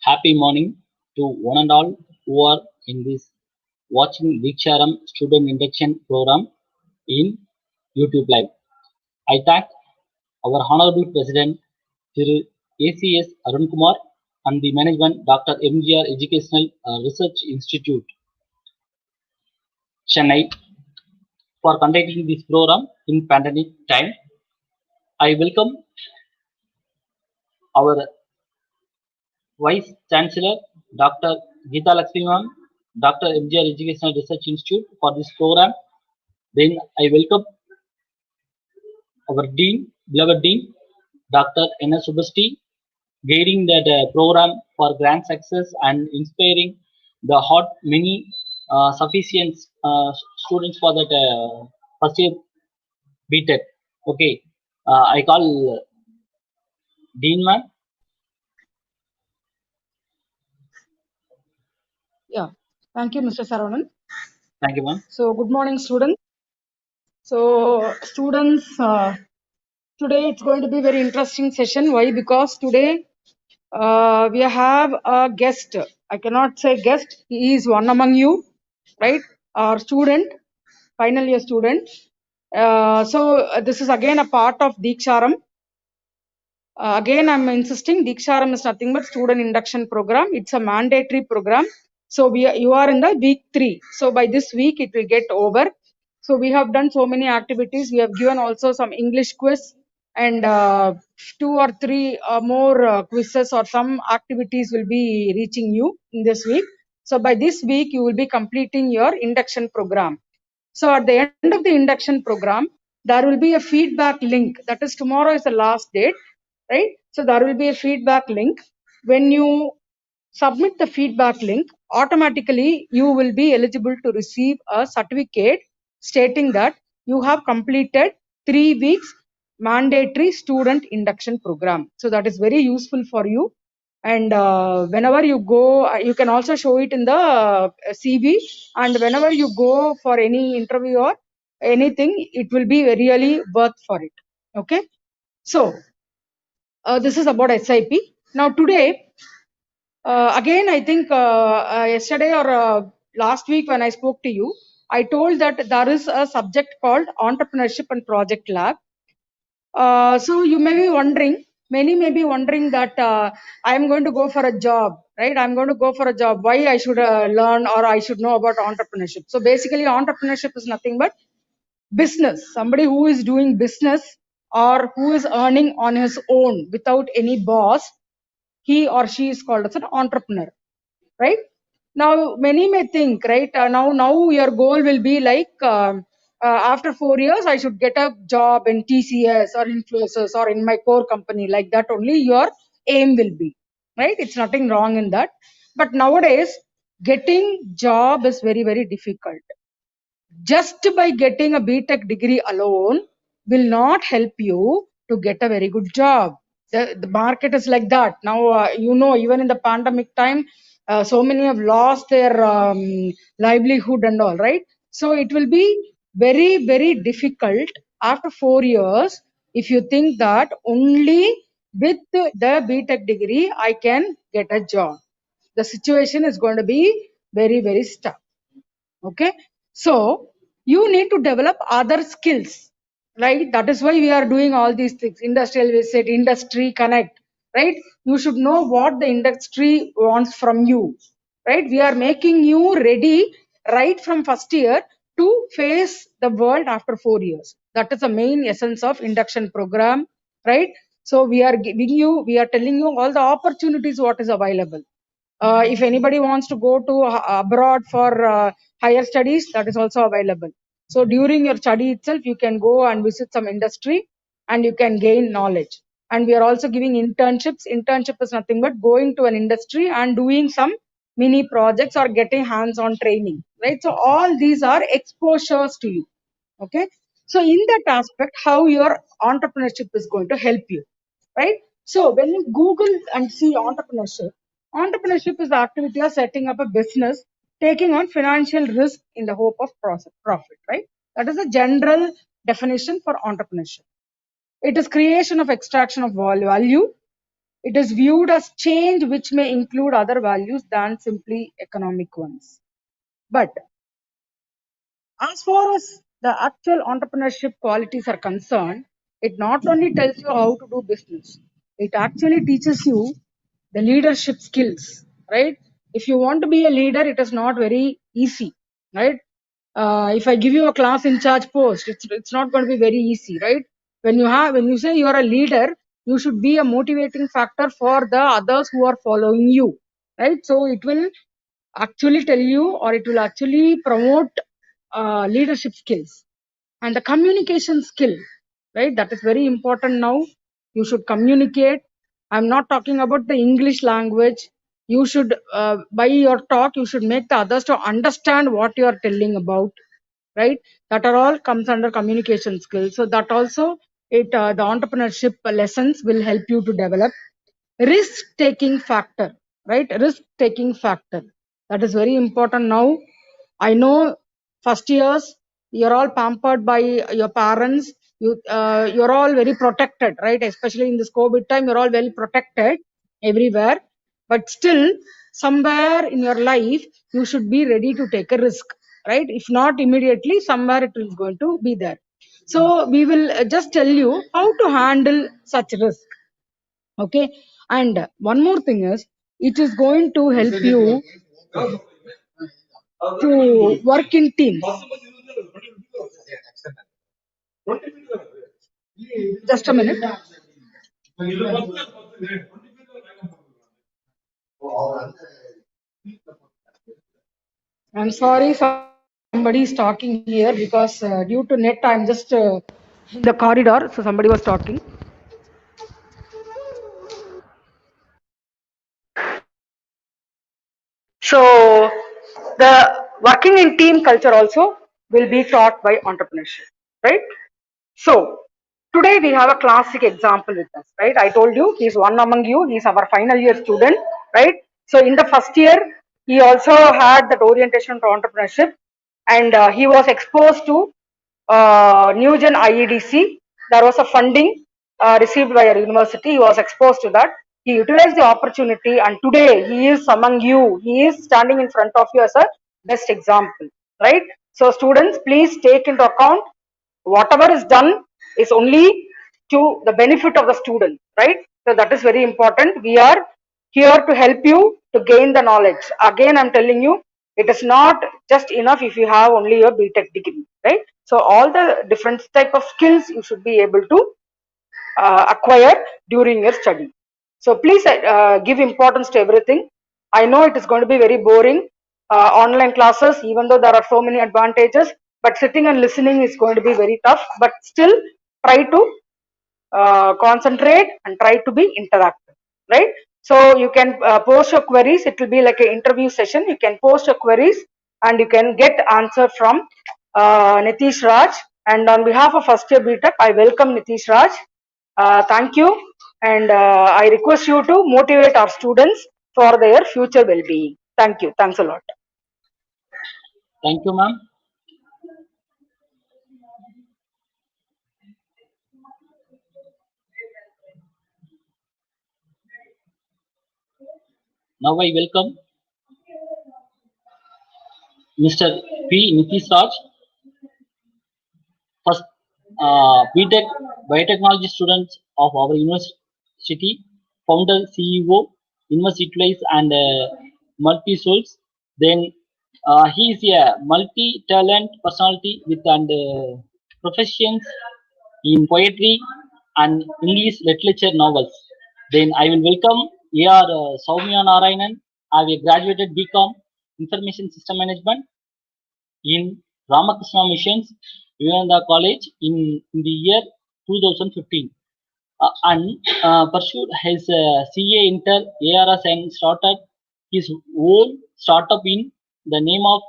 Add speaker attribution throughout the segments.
Speaker 1: Happy morning to one and all who are in this watching Deeksharambh student induction program in YouTube Live. I thank our Honorable President Thiru ACS Arun Kumar and the management Dr. MGR Educational Research Institute, Chennai, for conducting this program in pandemic time. I welcome our Vice Chancellor Dr. Geeta Lakshmi Ma'am, Dr. MGR Educational Research Institute for this program. Then I welcome our Dean, beloved Dean, Dr. N.S. Subasti, guiding that program for grand success and inspiring the hot many sufficient students for that first year BTech. Okay, I call Dean ma'am.
Speaker 2: Yeah, thank you, Mr. Saravanan.
Speaker 1: Thank you, ma'am.
Speaker 2: So, good morning, students. So, students, today it's going to be a very interesting session. Why? Because today we have a guest. I cannot say guest. He is one among you, right? Our student, final year student. This is again a part of Deeksharambh. Again, I'm insisting Deeksharambh is nothing but student induction program. It's a mandatory program. So you are in the week 3. So by this week it will get over. So we have done so many activities. We have given also some English quiz and 2 or 3 more quizzes or some activities will be reaching you in this week. So by this week you will be completing your induction program. So at the end of the induction program, there will be a feedback link. That is, tomorrow is the last date, right? So there will be a feedback link. When you submit the feedback link, automatically you will be eligible to receive a certificate stating that you have completed 3 weeks mandatory student induction program. So that is very useful for you. And whenever you go, you can also show it in the CV, and whenever you go for any interview or anything, it will be really worth for it. Okay. So this is about SIP. Now today, again, I think yesterday or last week when I spoke to you, I told that there is a subject called Entrepreneurship and Project Lab. So you may be wondering, many may be wondering that I am going to go for a job, right? I'm going to go for a job. Why I should learn or I should know about entrepreneurship? So basically, entrepreneurship is nothing but business. Somebody who is doing business or who is earning on his own without any boss, he or she is called as an entrepreneur, right? Now many may think, right, now your goal will be like after 4 years I should get a job in TCS or Infosys or in my core company. Like that only your aim will be, right? It's nothing wrong in that, but nowadays getting job is very, very difficult. Just by getting a BTech degree alone will not help you to get a very good job. The market is like that. Now, even in the pandemic time, so many have lost their livelihood and all, right? So it will be very, very difficult after 4 years if you think that only with the BTech degree I can get a job. The situation is going to be very, very tough. Okay, so you need to develop other skills, right? That is why we are doing all these things. Industrial visit, industry connect, right? You should know what the industry wants from you, right? We are making you ready right from first year to face the world after 4 years. That is the main essence of induction program, right? So we are telling you all the opportunities what is available. If anybody wants to go to abroad for higher studies, that is also available. So during your study itself, you can go and visit some industry and you can gain knowledge. And we are also giving internships. Internship is nothing but going to an industry and doing some mini projects or getting hands-on training, right? So all these are exposures to you. Okay. So in that aspect, how your entrepreneurship is going to help you, right? So when you Google and see entrepreneurship is the activity of setting up a business, taking on financial risk in the hope of profit, right? That is a general definition for entrepreneurship. It is creation of extraction of value It is viewed as change which may include other values than simply economic ones. But as far as the actual entrepreneurship qualities are concerned, it not only tells you how to do business, it actually teaches you the leadership skills, right? If you want to be a leader, it is not very easy, right? If I give you a class in charge post, it's not going to be very easy, right? When you say you are a leader, you should be a motivating factor for the others who are following you, right? So it will actually tell you, or it will actually promote leadership skills and the communication skill, right? That is very important. Now you should communicate. I'm not talking about the English language. You should by your talk you should make the others to understand what you are telling about, right? That are all comes under communication skills. So that also it the entrepreneurship lessons will help you to develop risk taking factor, right? Risk taking factor, that is very important. Now I know first years you're all pampered by your parents. You're all very protected, right? Especially in this COVID time, you're all well protected everywhere. But still, somewhere in your life you should be ready to take a risk, right? If not immediately, somewhere it is going to be there. So we will just tell you how to handle such risk. Okay. And one more thing is, it is going to help you to work in teams. Just a minute. I'm sorry, somebody is talking here because due to net, I'm just in the corridor, so somebody was talking. So the working in team culture also will be taught by entrepreneurship, right? So today we have a classic example with us, right? I told you he's one among you. He's our final year student, right? So in the first year, he also had that orientation to entrepreneurship, and he was exposed to Newgen IEDC. There was a funding received by a university. He was exposed to that. He utilized the opportunity, and today he is among you. He is standing in front of you as a best example, right? So students, please take into account whatever is done is only to the benefit of the student, right? So that is very important. We are here to help you to gain the knowledge. Again, I'm telling you, it is not just enough if you have only your BTech degree, right? So all the different type of skills you should be able to acquire during your study. So please give importance to everything. I know it is going to be very boring. Online classes, even though there are so many advantages, but sitting and listening is going to be very tough. But still, try to concentrate and try to be interactive, right? So you can post your queries. It will be like an interview session. You can post your queries and you can get answer from Nitish Raj. And on behalf of first year BTech, I welcome Nitish Raj. Thank you, and I request you to motivate our students for their future well-being. Thank you. Thanks a lot.
Speaker 1: Thank you, ma'am. Now I welcome Mr. P. Nitish Raj, first BTech Biotechnology students of our university, founder, CEO, University Utilize and multi-souls. Then he is a multi-talent personality with and professions in poetry and English literature novels. Then I will welcome A.R. Soumya Narayanan. I have graduated BCom Information System Management in Ramakrishna Missions, Vivekananda College in the year 2015, and pursued his CA Inter ARS and started his own startup in the name of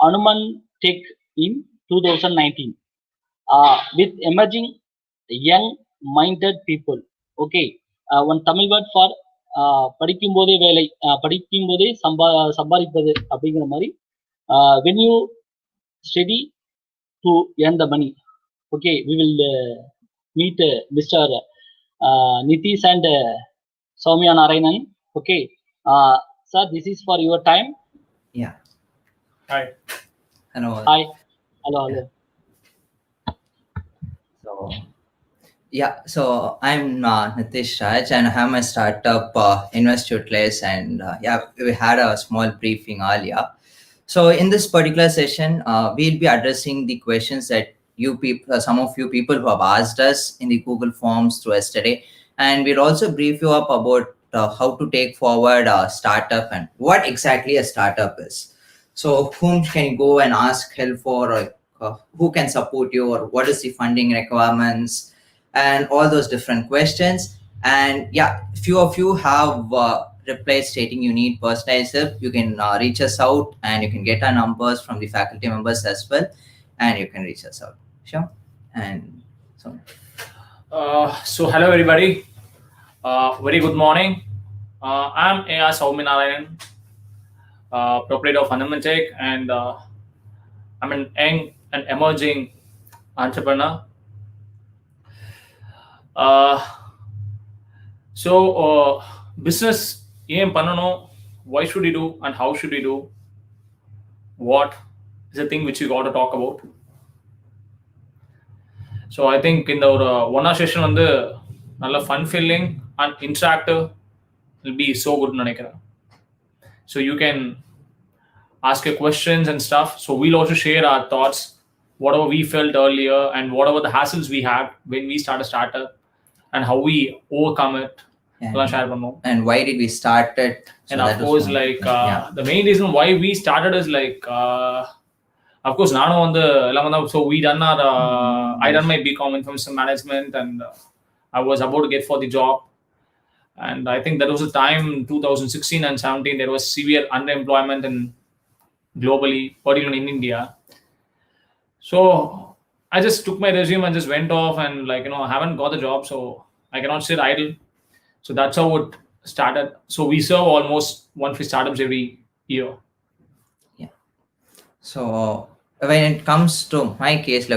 Speaker 1: Anuman Tech in 2019 with emerging young minded people. Okay, one Tamil word for படிக்கும் போதே வேலை படிக்கும் போதே சம்பாதிப்பது அப்படிங்கிற மாதிரி when you study to earn the money. Okay, we will meet Mr. Nitish and Soumya Narayanan. Okay. Sir, this is for your time.
Speaker 3: Yeah.
Speaker 4: Hi.
Speaker 3: Hello.
Speaker 1: Hi. Hello.
Speaker 3: So I'm Nitish Raj, and I have my startup Invest and we had a small briefing earlier. So in this particular session, we'll be addressing the questions that you people, some of you people who have asked us in the Google Forms through yesterday, and we'll also brief you up about how to take forward a startup and what exactly a startup is. So whom can you go and ask help for, or who can support you, or what is the funding requirements, and all those different questions. And few of you have replied stating you need personalized help. You can reach us out, and you can get our numbers from the faculty members as well, and you can reach us out. Sure. And so
Speaker 4: Hello everybody. Very good morning. I'm A.R. Sauminarayan, proprietor of Untitled, and I'm an young and emerging entrepreneur. Business ஏன் பண்ணணும், why should we do, and how should we do, what is the thing which we got to talk about. So I think in the one hour session வந்து நல்ல fun filling and interactive will be so good நினைக்கிறேன். So you can ask your questions and stuff. So we'll also share our thoughts, whatever we felt earlier, and whatever the hassles we had when we start a startup, and how we overcome it.
Speaker 3: And why did we start it?
Speaker 4: So and of course, the main reason why we started is of course, so we done our I done my BCom Information Management, and I was about to get for the job. And I think that was the time 2016 and 17 there was severe unemployment globally, particularly in India. So I just took my resume and just went off, and I haven't got the job, so I cannot sit idle. So that's how it started. So we serve almost 150 startups every year.
Speaker 3: So when it comes to my case,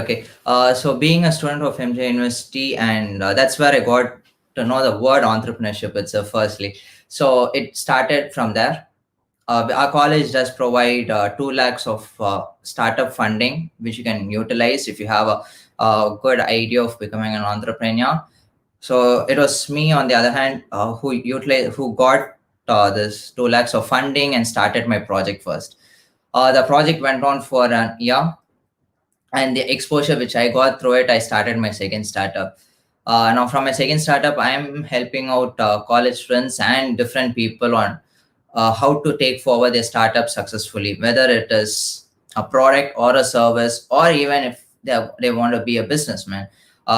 Speaker 3: so being a student of MJ University, and that's where I got to know the word entrepreneurship itself firstly. So it started from there. Our college does provide 2 lakhs of startup funding, which you can utilize if you have a good idea of becoming an entrepreneur. So it was me, on the other hand, who got this 2 lakhs of funding and started my project first. The project went on for an year, and the exposure which I got through it, I started my second startup. Now from my second startup, I am helping out college students and different people on how to take forward their startup successfully, whether it is a product or a service, or even if they want to be a businessman,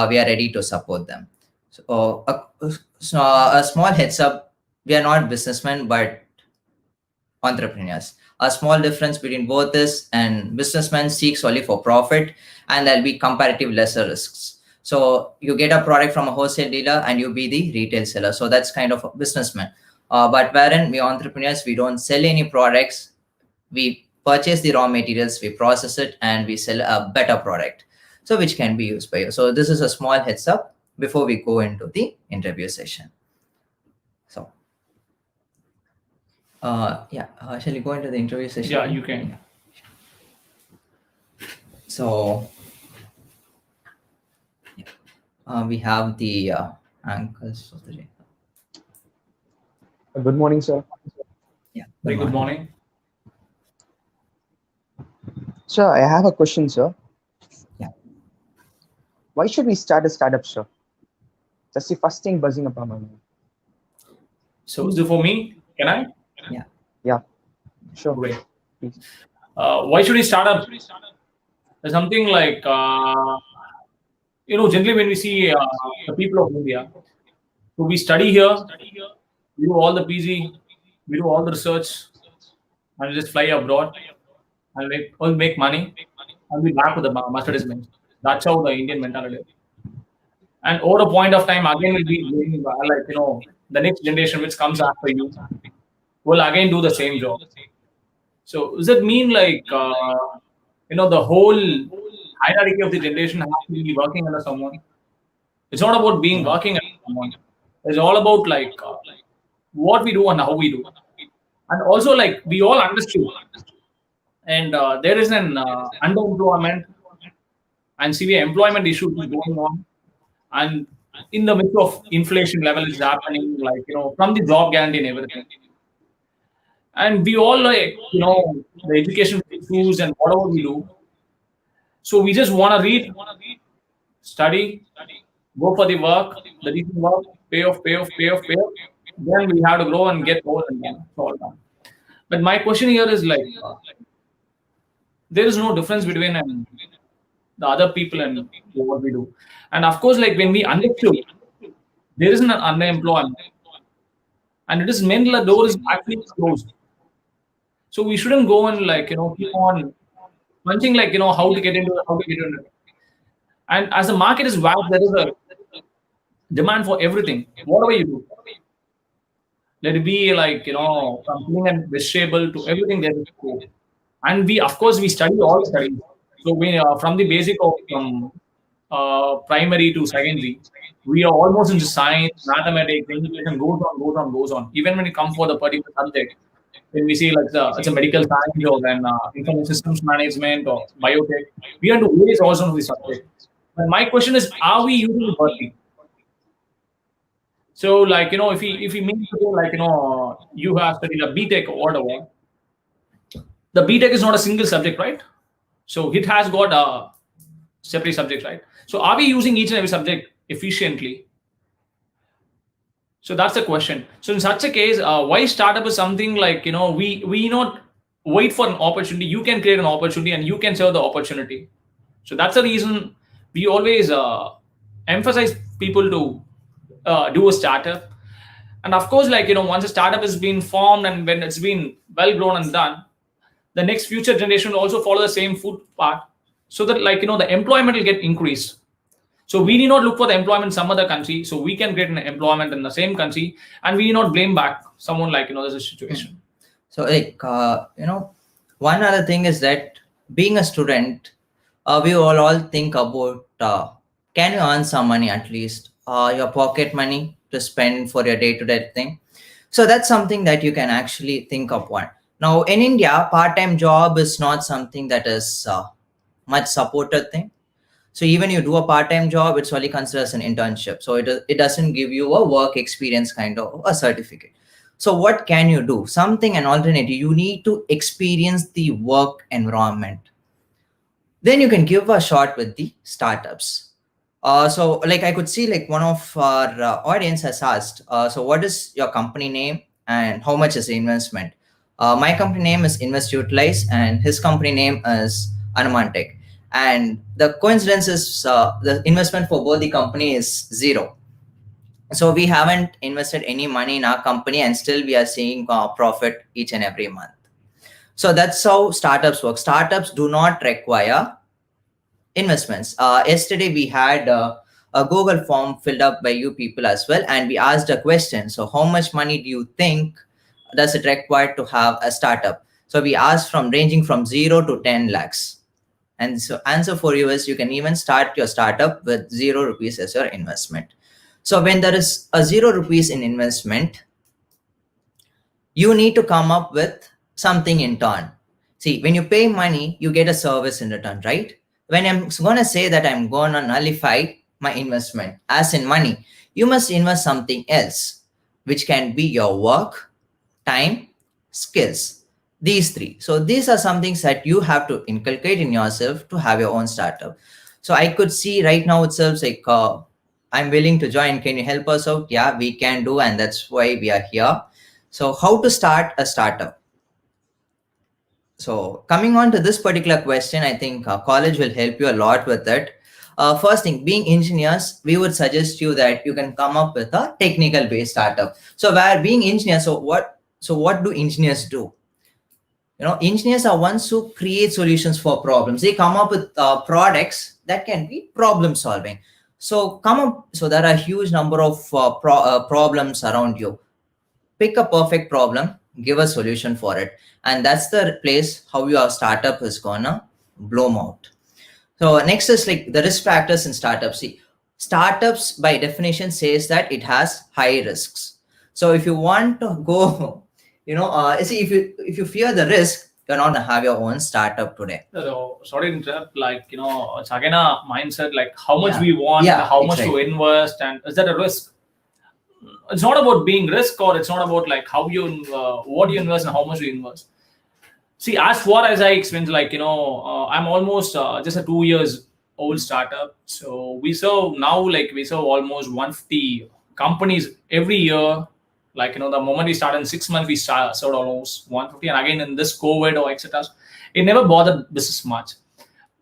Speaker 3: we are ready to support them. So a small heads up, we are not businessmen but entrepreneurs. A small difference between both is, and businessman seeks only for profit, and there'll be comparative lesser risks. So you get a product from a wholesale dealer and you be the retail seller. So that's kind of a businessman. But wherein we entrepreneurs, we don't sell any products. We purchase the raw materials, we process it, and we sell a better product, so which can be used by you. So this is a small heads up before we go into the interview session. So shall we go into the interview session?
Speaker 4: Yeah, you can.
Speaker 3: So we have the anchors of the day.
Speaker 5: Good morning, sir.
Speaker 4: Very good morning.
Speaker 5: Sir, I have a question, sir.
Speaker 3: Yeah.
Speaker 5: Why should we start a startup, sir? That's the first thing buzzing up on my mind.
Speaker 4: So is it for me? Can I?
Speaker 5: Yeah. Sure.
Speaker 4: Great.
Speaker 5: Please.
Speaker 4: Why should we start up? There's something generally when we see the people of India, so we study here, we do all the PG, we do all the research, and we just fly abroad and make money, and we back with the Mercedes Benz. That's how the Indian mentality is. And over a point of time, again, we'll be the next generation which comes after you will again do the same job. So does that mean the whole hierarchy of the generation has to be working under someone? It's not about being working under someone. It's all about what we do and how we do. And also, like, we all understood, and there is an underemployment and severe employment issue going on, and in the midst of inflation level is happening, like, from the job guarantee and everything. And we all, like, the education issues and whatever we do. So we just want to read, study, go for the work, the decent work, pay off, pay off, pay off, pay off. Then we have to grow and get more and done. It's all done. But my question here is, like, there is no difference between the other people and what we do. And of course, like, when we understood there is an unemployment, and it is meant the door is actually closed. So we shouldn't go and, like, keep on punching, like, how to get into it, how to get into it. And as the market is vast, there is a demand for everything, whatever you do. Let it be, like, from clean and vegetable to everything there is scope. And we, of course, we study all studies. So we, from the basic of primary to secondary, we are almost into science, mathematics, education, goes on, goes on, goes on. Even when it comes for the particular subject, when we see, like, it's a medical science or then information systems management or biotech, we have to raise also on the subject. And my question is, are we using it working? So, like, if we mean to say, like, you have studied a BTech or whatever, the BTech is not a single subject, right? So it has got a separate subject, right? So are we using each and every subject efficiently? So that's the question. So in such a case, why startup is something like, we not wait for an opportunity. You can create an opportunity and you can serve the opportunity. So that's the reason we always emphasize people to do a startup. And of course, like, once a startup has been formed and when it's been well grown and done, the next future generation will also follow the same food path, so that, like, the employment will get increased. So we need not look for the employment in some other country. So we can create an employment in the same country, and we need not blame back someone, like, there's a situation.
Speaker 3: So, like, one other thing is that being a student, we all think about can you earn some money, at least your pocket money to spend for your day-to-day thing. So that's something that you can actually think of one. Now in India, part-time job is not something that is much supported thing. So even you do a part-time job, it's only considered as an internship. So it doesn't give you a work experience kind of a certificate. So what can you do? Something, an alternative. You need to experience the work environment. Then you can give a shot with the startups. So, like, I could see, like, one of our audience has asked, so what is your company name and how much is the investment? My company name is Invest Utilize and his company name is Anumantech. And the coincidence is the investment for both the company is zero. So we haven't invested any money in our company and still we are seeing profit each and every month. So that's how startups work. Startups do not require investments. Yesterday we had a Google form filled up by you people as well, and we asked a question. So how much money do you think does it require to have a startup? So we asked ranging from 0 to 10 lakhs. And so answer for you is you can even start your startup with 0 rupees as your investment. So when there is a 0 rupees in investment, you need to come up with something in turn. See, when you pay money, you get a service in return, right? When I'm going to say that I'm going to nullify my investment, as in money, you must invest something else, which can be your work, time, skills, these three. So these are some things that you have to inculcate in yourself to have your own startup. So I could see right now itself, like, I'm willing to join. Can you help us out? Yeah, we can do. And that's why we are here. So how to start a startup? So coming on to this particular question, I think college will help you a lot with it. First thing, being engineers, we would suggest you that you can come up with a technical based startup. So where being engineers, so what do engineers do? Engineers are ones who create solutions for problems. They come up with products that can be problem solving. So there are a huge number of problems around you. Pick a perfect problem, give a solution for it. And that's the place how your startup is gonna bloom out. So next is like the risk factors in startups. See, startups by definition says that it has high risks. So if you want to go, see, if you fear the risk, you're not gonna have your own startup today.
Speaker 4: So, sorry to interrupt. Like, it's again a mindset, like how much we want, how much to invest, and is that a risk? It's not about being risk, or it's not about like how you what you invest and how much you invest. See, as far as I explained, like I'm almost just a 2 years old startup. So we serve almost 150 companies every year. Like the moment we started in 6 months, we served almost 150. And again, in this COVID or etc., it never bothered business much.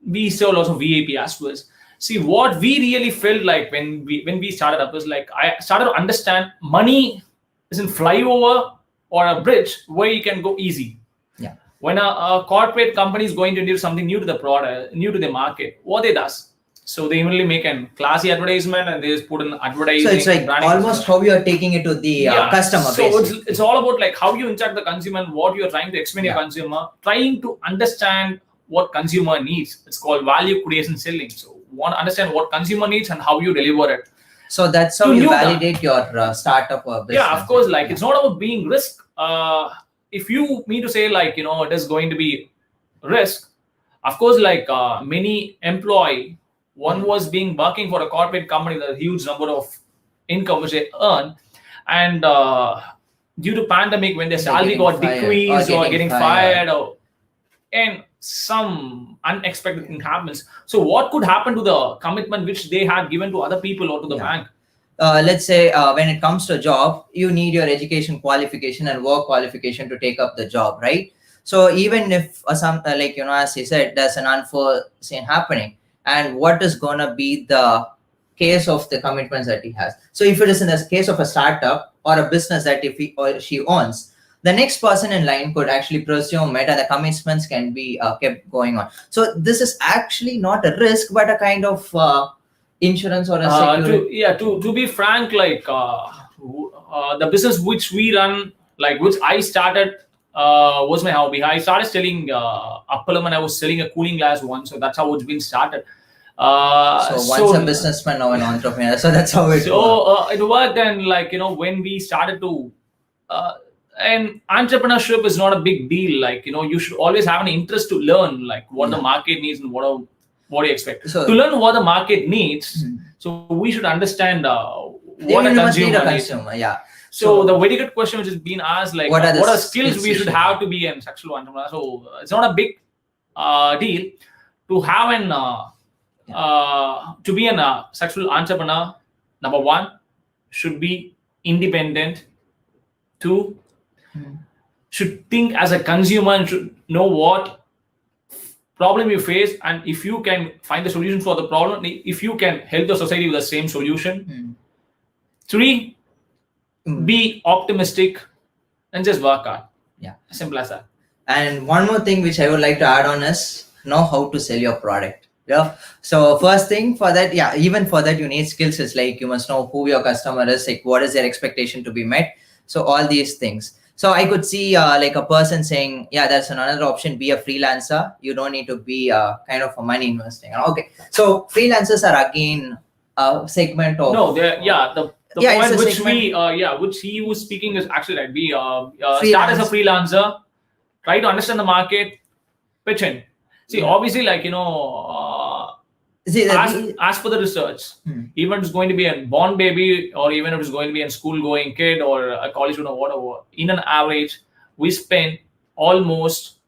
Speaker 4: We serve lots of VAP as well. See, what we really felt like when we started up is like I started to understand money isn't flyover or a bridge where you can go easy.
Speaker 3: Yeah.
Speaker 4: When a corporate company is going to do something new to the product, new to the market, what they does? So they immediately make a classy advertisement and they just put in advertising.
Speaker 3: So it's like almost how you are taking it to the customer.
Speaker 4: So it's all about like how you interact the consumer and what you are trying to explain your consumer, trying to understand what consumer needs. It's called value creation selling. So you want to understand what consumer needs and how you deliver it.
Speaker 3: So that's how you validate your startup or business.
Speaker 4: Yeah, of course. Like it's not about being risk. If you mean to say like it is going to be risk, of course, like many employee, one was being working for a corporate company with a huge number of income which they earn, and due to pandemic, when their salary got decreased or getting fired, and some unexpected thing happens. So what could happen to the commitment which they had given to other people or to the bank?
Speaker 3: Let's say when it comes to a job, you need your education qualification and work qualification to take up the job, right? So even if as he said, there's an unforeseen happening, and what is gonna be the case of the commitments that he has? So if it is in the case of a startup or a business that if he or she owns, the next person in line could actually presume it, and the commitments can be kept going on. So this is actually not a risk, but a kind of insurance or a security.
Speaker 4: To be frank, like the business which we run, like which I started, was my hobby. I started selling Appalam, and I was selling a cooling glass once. So that's how it's been started.
Speaker 3: So once a businessman, now an entrepreneur. So that's how it worked.
Speaker 4: It worked, and like when we started to and entrepreneurship is not a big deal. Like you should always have an interest to learn like what the market needs and what do you expect. So to learn what the market needs, so we should understand what a consumer needs.
Speaker 3: Yeah.
Speaker 4: So the very good question which has been asked, like what are skills we should have to be a successful entrepreneur. So it's not a big deal to have to be a successful entrepreneur. Number one, should be independent. Two, should think as a consumer and should know what problem you face, and if you can find the solution for the problem, if you can help the society with the same solution. Three, be optimistic and just work hard.
Speaker 3: Yeah,
Speaker 4: simple as that.
Speaker 3: And one more thing which I would like to add on is know how to sell your product. Yeah. So first thing for that, even for that you need skills. It's like you must know who your customer is, like what is their expectation to be met. So all these things. So I could see like a person saying, there's another option, be a freelancer. You don't need to be kind of a money investing. Okay. So freelancers are again a segment of...
Speaker 4: No, the point which which he was speaking is actually right. We start as a freelancer, try to understand the market, pitch in. See, obviously, like, as for the research, even if it's going to be a born baby or even if it's going to be a school-going kid or a college student or whatever, in an average, we spend almost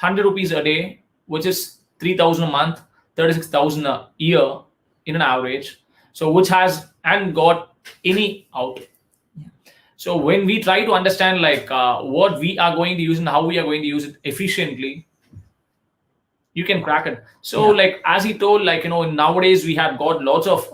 Speaker 4: 100 rupees a day, which is 3,000 a month, 36,000 a year in an average. So which has and got any out. So when we try to understand like what we are going to use and how we are going to use it efficiently, you can crack it. So like as he told, like nowadays we have got lots of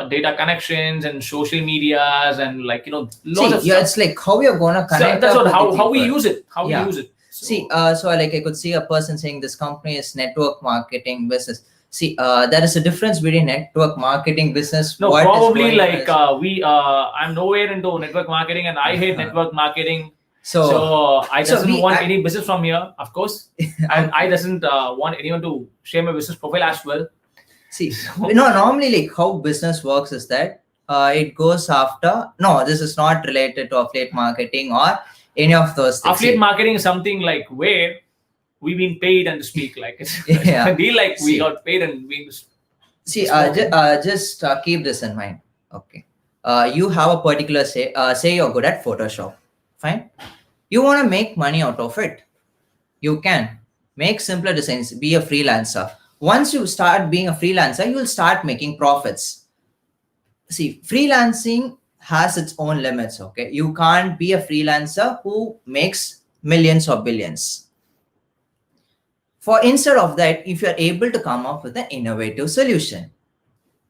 Speaker 4: data connections and social medias and like lots of stuff.
Speaker 3: It's like how you're gonna connect.
Speaker 4: So that's how we use it. How we use it.
Speaker 3: So like I could see a person saying this company is network marketing business. See, there is a difference between network marketing business.
Speaker 4: No, probably like I'm nowhere into network marketing and I hate network marketing. So I doesn't want any business from here, of course. And I doesn't want anyone to share my business profile as well.
Speaker 3: See, normally like how business works is that it goes after. No, this is not related to affiliate marketing or any of those things.
Speaker 4: Affiliate marketing is something like where we've been paid and to speak like it's
Speaker 3: Yeah.
Speaker 4: a deal like we
Speaker 3: See.
Speaker 4: got paid and we
Speaker 3: See,
Speaker 4: spoken.
Speaker 3: just keep this in mind. Okay. You have a particular say you're good at Photoshop. Fine. You want to make money out of it. You can make simpler designs, be a freelancer. Once you start being a freelancer, you will start making profits. See, freelancing has its own limits. Okay. You can't be a freelancer who makes millions or billions. For instead of that, if you're able to come up with an innovative solution,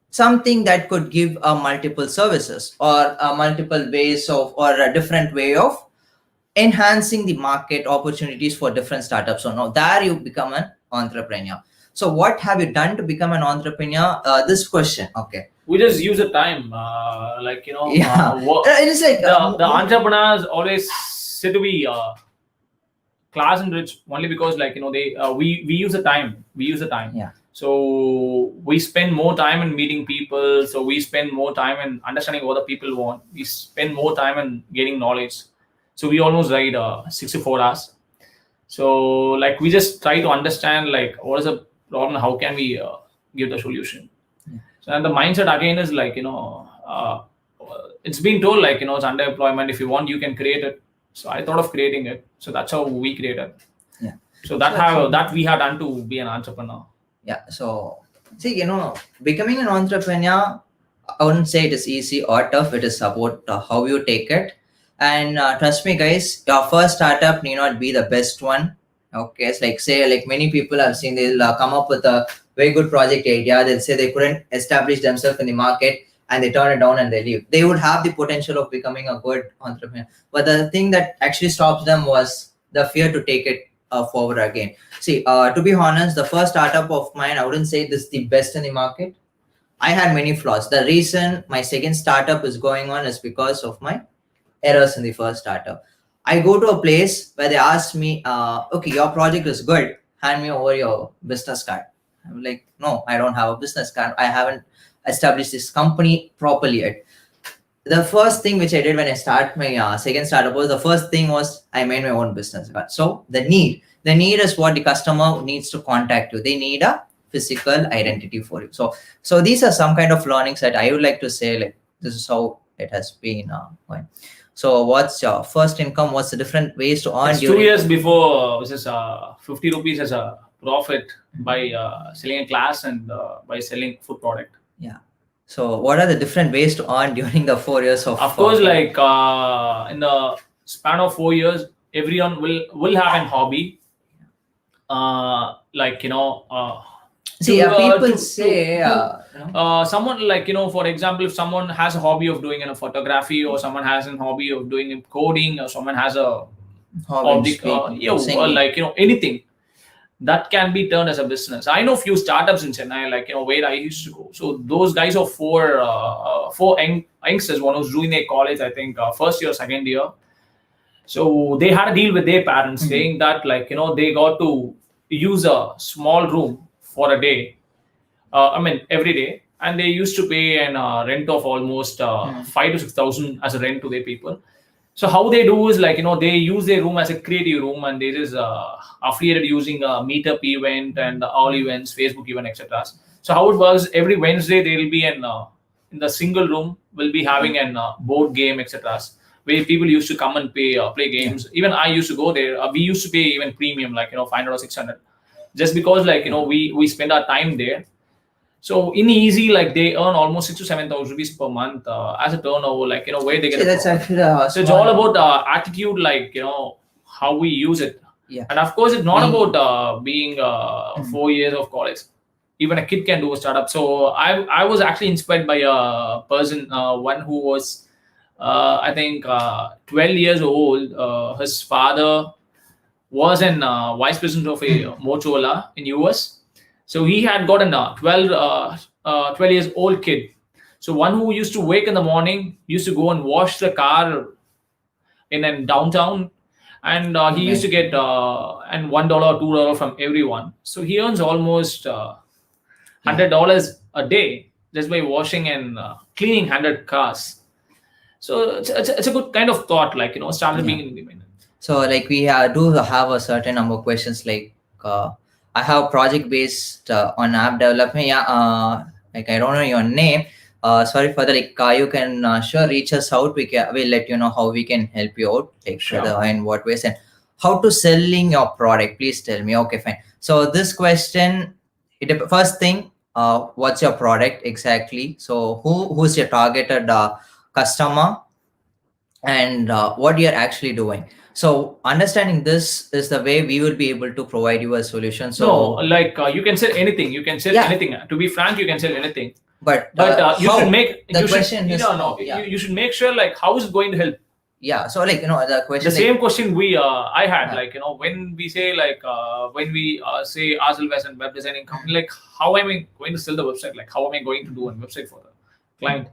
Speaker 3: something that could give multiple services or multiple ways of, or a different way of enhancing the market opportunities for different startups. So now there you become an entrepreneur. So what have you done to become an entrepreneur? This question. Okay.
Speaker 4: We just use the time,
Speaker 3: Yeah. It is like
Speaker 4: the entrepreneurs always said to be class and rich only because they we use the time.
Speaker 3: Yeah.
Speaker 4: So we spend more time in meeting people. So we spend more time in understanding what the people want. We spend more time in getting knowledge. So we almost ride 6 to 4 hours. So like we just try to understand like what is the problem, how can we give the solution.
Speaker 3: Yeah.
Speaker 4: So and the mindset again is like it's been told like it's underemployment. If you want, you can create it. So I thought of creating it. So that's how we created.
Speaker 3: Yeah.
Speaker 4: So that we had done to be an entrepreneur.
Speaker 3: Yeah. So see, becoming an entrepreneur, I wouldn't say it is easy or tough. It is about how you take it. And trust me, guys, your first startup need not be the best one. Okay, it's like many people I've seen, they'll come up with a very good project idea. They'll say they couldn't establish themselves in the market and they turn it down and they leave. They would have the potential of becoming a good entrepreneur, but the thing that actually stops them was the fear to take it forward again. See, to be honest, the first startup of mine, I wouldn't say this is the best in the market. I had many flaws. The reason my second startup is going on is because of my errors in the first startup. I go to a place where they ask me, okay, your project is good. Hand me over your business card. I'm like, no, I don't have a business card. I haven't established this company properly yet. The first thing which I did when I start my second startup was, the first thing was I made my own business card. So the need is what the customer needs to contact you. They need a physical identity for you. So these are some kind of learnings that I would like to say, like, this is how it has been going. So what's your first income? What's the different ways to earn?
Speaker 4: It's 2 years before, which is 50 rupees as a profit by selling a class and by selling food product.
Speaker 3: Yeah. So what are the different ways to earn during the 4 years of?
Speaker 4: Of course, like in the span of 4 years, everyone will have a hobby.
Speaker 3: People say
Speaker 4: someone like for example, if someone has a hobby of doing photography, or someone has a hobby of doing coding, or someone has a hobby anything that can be turned as a business. I know few startups in Chennai, where I used to go. So those guys are four youngsters. One was doing their college, I think first year, second year. So they had a deal with their parents saying that they got to use a small room for a day, every day, and they used to pay an rent of almost 5,000 to 6,000 as a rent to their people. So how they do is they use their room as a creative room, and they just affiliated using a meetup event and all events, Facebook event, etc. So how it works, every Wednesday they will be in the single room, will be having an board game, etc., where people used to come and play games. Even I used to go there. We used to pay even premium, 500 or 600, just because we spend our time there. So in easy, they earn almost 6,000 to 7,000 rupees per month as a turnover. Where they get.
Speaker 3: That's actually
Speaker 4: so it's all about attitude, how we use it.
Speaker 3: Yeah.
Speaker 4: And of course, it's not about being 4 years of college. Even a kid can do a startup. So I was actually inspired by a person, one who was I think 12 years old. His father was an vice president of a Motorola in US. So he had got a 12 years old kid. So one who used to wake in the morning, used to go and wash the car in downtown, and he used to get $1 or $2 from everyone. So he earns almost $100 a day just by washing and cleaning 100 cars. So it's a good kind of thought, like, started being independent.
Speaker 3: So like we do have a certain number of questions. Like I have project based on app development. Yeah. Like I don't know your name. Sorry for that. Like you can sure reach us out. We'll let you know how we can help you out. Like
Speaker 4: Sure.
Speaker 3: in what ways and how to selling your product. Please tell me. Okay, fine. So this question, first thing, what's your product exactly? So who's your targeted customer, and what you're actually doing. So understanding this is the way we will be able to provide you a solution. So
Speaker 4: No, like you can sell anything. You can sell
Speaker 3: Yeah.
Speaker 4: anything. To be frank, you can sell anything.
Speaker 3: but
Speaker 4: You
Speaker 3: how?
Speaker 4: should make.
Speaker 3: The
Speaker 4: You
Speaker 3: question
Speaker 4: should,
Speaker 3: is
Speaker 4: no,
Speaker 3: how, yeah.
Speaker 4: you should make sure, like, how is it going to help.
Speaker 3: Yeah, so like the question,
Speaker 4: The
Speaker 3: like,
Speaker 4: same question I had,
Speaker 3: Yeah.
Speaker 4: like, when we say, like, when we say ourselves as a web designing company, like, how am I going to sell the website? Like, how am I going to do a website for the client?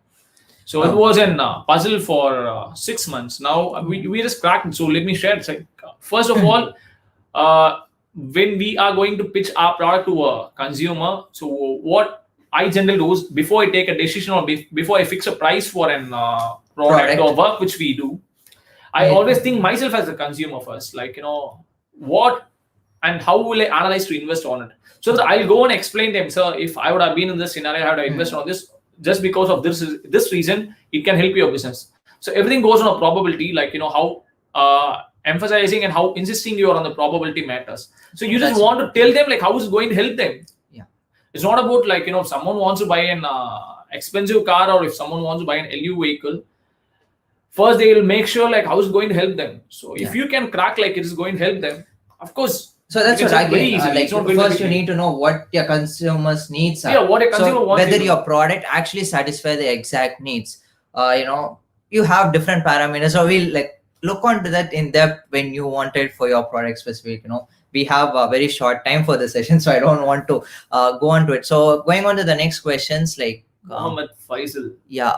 Speaker 4: So it was an puzzle for 6 months. Now we just cracked it. So let me share. It's like, first of all, when we are going to pitch our product to a consumer, so what I generally do is, before I take a decision or before I fix a price for an product or work which we do, I always think myself as a consumer first. Like, what and how will I analyze to invest on it? So that I'll go and explain them, sir, if I would have been in this scenario, I would have invested on this just because of this reason. It can help your business. So everything goes on a probability, like, how emphasizing and how insisting you are on the probability matters. So you just want to tell them, like, how is it going to help them.
Speaker 3: Yeah.
Speaker 4: It's not about, like, if someone wants to buy an expensive car, or if someone wants to buy an LU vehicle, first they will make sure, like, how is it going to help them. So if you can crack, like, it is going to help them, of course.
Speaker 3: So that's what again, like, first you need to know what your consumers needs are.
Speaker 4: Yeah, what a consumer wants.
Speaker 3: Whether your product actually satisfy the exact needs. You have different parameters. So we'll like look onto that in depth when you want it for your product specific. We have a very short time for the session, so I don't want to go on to it. So going on to the next questions, like
Speaker 4: Mohammed Faisal.
Speaker 3: Yeah,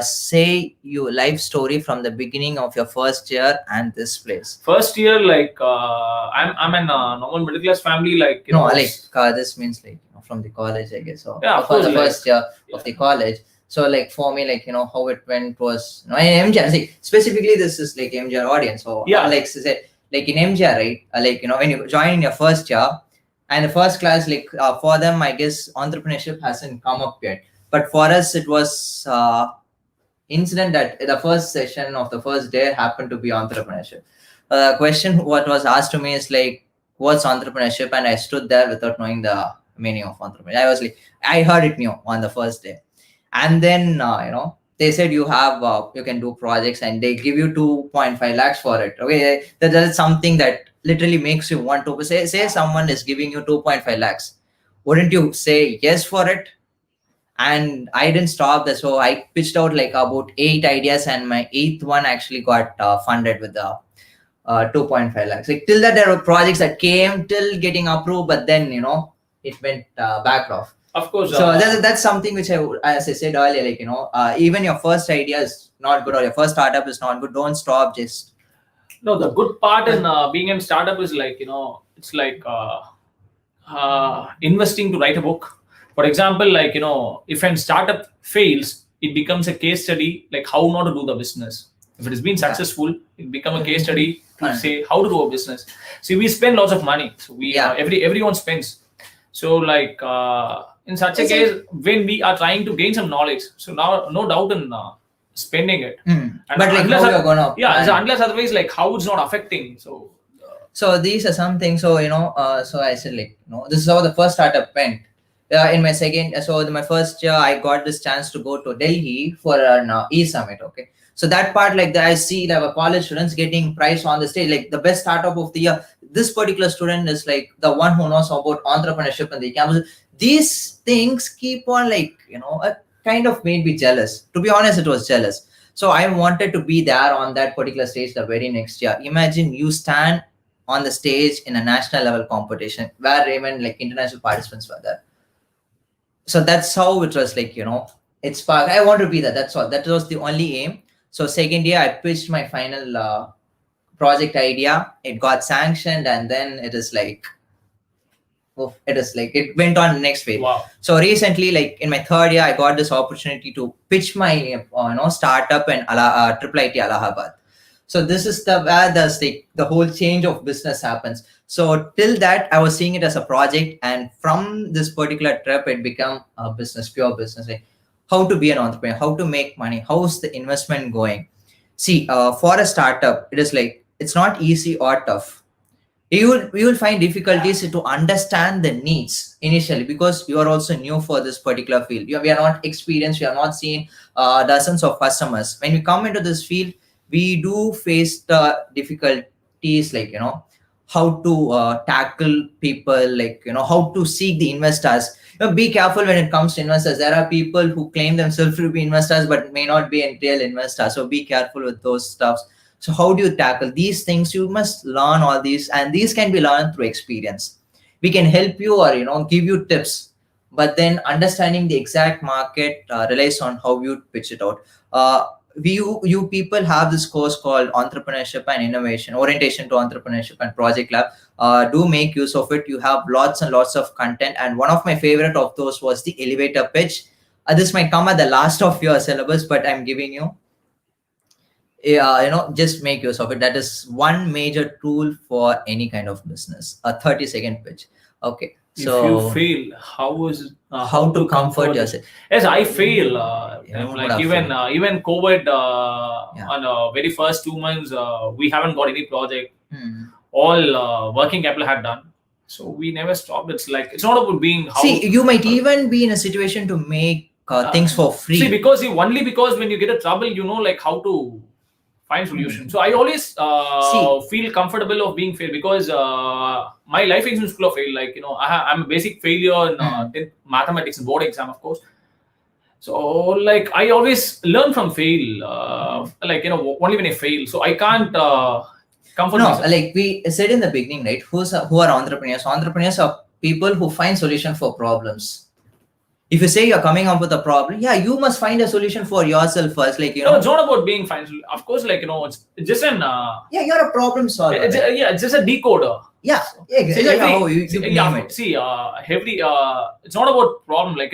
Speaker 3: say your life story from the beginning of your first year and this place.
Speaker 4: First year, like, I'm in a normal middle class family, like,
Speaker 3: This means like from the college, I guess. So
Speaker 4: yeah,
Speaker 3: for the first year of the college. So like for me, like how it went was in MGR. See, specifically this is like MGR audience. So like say, like in MGR, right? When you join in your first year. And the first class, like for them, I guess entrepreneurship hasn't come up yet. But for us, it was incident that the first session of the first day happened to be entrepreneurship. Question what was asked to me is like, what's entrepreneurship? And I stood there without knowing the meaning of entrepreneurship. I was like, I heard it new on the first day. And then, they said you have, you can do projects and they give you 2.5 lakhs for it. Okay, that is something that literally makes you want to say someone is giving you 2.5 lakhs. Wouldn't you say yes for it? And I didn't stop there. So I pitched out like about 8 ideas and my 8th one actually got funded with the 2.5 lakhs. Like till that there were projects that came till getting approved, but then, it went back off.
Speaker 4: Of course.
Speaker 3: So that's something which as I said earlier, like, even your first idea is not good or your first startup is not good. Don't stop. Just
Speaker 4: no. The good part in being a startup is like, it's like investing to write a book. For example, like, if a startup fails, it becomes a case study, like how not to do the business. If it has been successful, it becomes a case study to say how to do a business. See, we spend lots of money. So everyone spends. So like in such a case, when we are trying to gain some knowledge, so now no doubt in spending it.
Speaker 3: And but like how you're gonna
Speaker 4: unless otherwise, like how it's not affecting.
Speaker 3: So these are some things. So so I said like this is how the first startup went. In my my first year, I got this chance to go to Delhi for an e-summit. Okay, so that part, like I see that our college students getting prize on the stage, like the best startup of the year. This particular student is like the one who knows about entrepreneurship in the campus. These things keep on like kind of made me jealous. To be honest, it was jealous. So I wanted to be there on that particular stage the very next year. Imagine you stand on the stage in a national level competition where even like international participants were there. So that's how it was like, it's spark. I want to be there. That's all. That was the only aim. So second year, I pitched my final project idea. It got sanctioned, and then it is like, it is like it went on next phase.
Speaker 4: Wow.
Speaker 3: So recently, like in my third year, I got this opportunity to pitch my startup in Triple IT Allahabad. So this is the where the whole change of business happens. So till that, I was seeing it as a project, and from this particular trip, it became a business, pure business. Like how to be an entrepreneur, how to make money, how's the investment going. See, for a startup, it is like it's not easy or tough. You will find difficulties to understand the needs initially because you are also new for this particular field. We are not experienced. We are not seen dozens of customers. When we come into this field, we do face the difficulties, like how to tackle people, like how to seek the investors. Be careful when it comes to investors. There are people who claim themselves to be investors but may not be a real investor, so be careful with those stuffs. So how do you tackle these things? You must learn all these, and these can be learned through experience. We can help you or give you tips, but then understanding the exact market relies on how you pitch it out. You people have this course called Entrepreneurship and Innovation, Orientation to Entrepreneurship and Project Lab. Do make use of it. You have lots and lots of content, and one of my favorite of those was the elevator pitch. This might come at the last of your syllabus, but I'm giving you, just make use of it. That is one major tool for any kind of business. A 30-second pitch. Okay. So
Speaker 4: if you fail, how is
Speaker 3: how to comfort yourself?
Speaker 4: Yes, I fail. Like even COVID on very first 2 months, we haven't got any project. All working capital had done, so we never stopped. It's like it's not about being.
Speaker 3: See, you might even be in a situation to make things for free.
Speaker 4: See, because only because when you get a trouble, like how to find solution. So I always feel comfortable of being failed because my life is in school of fail. Like I'm a basic failure in mathematics and board exam, of course. So like I always learn from fail. Like only when I fail, so I can't comfort myself.
Speaker 3: Like we said in the beginning, right? Who are entrepreneurs? Entrepreneurs are people who find solution for problems. If you say you're coming up with a problem, you must find a solution for yourself first. Like
Speaker 4: no, it's not about being fine. Of course, like it's just an
Speaker 3: you're a problem solver.
Speaker 4: It's just a decoder.
Speaker 3: Yeah, exactly.
Speaker 4: It's not about problem. Like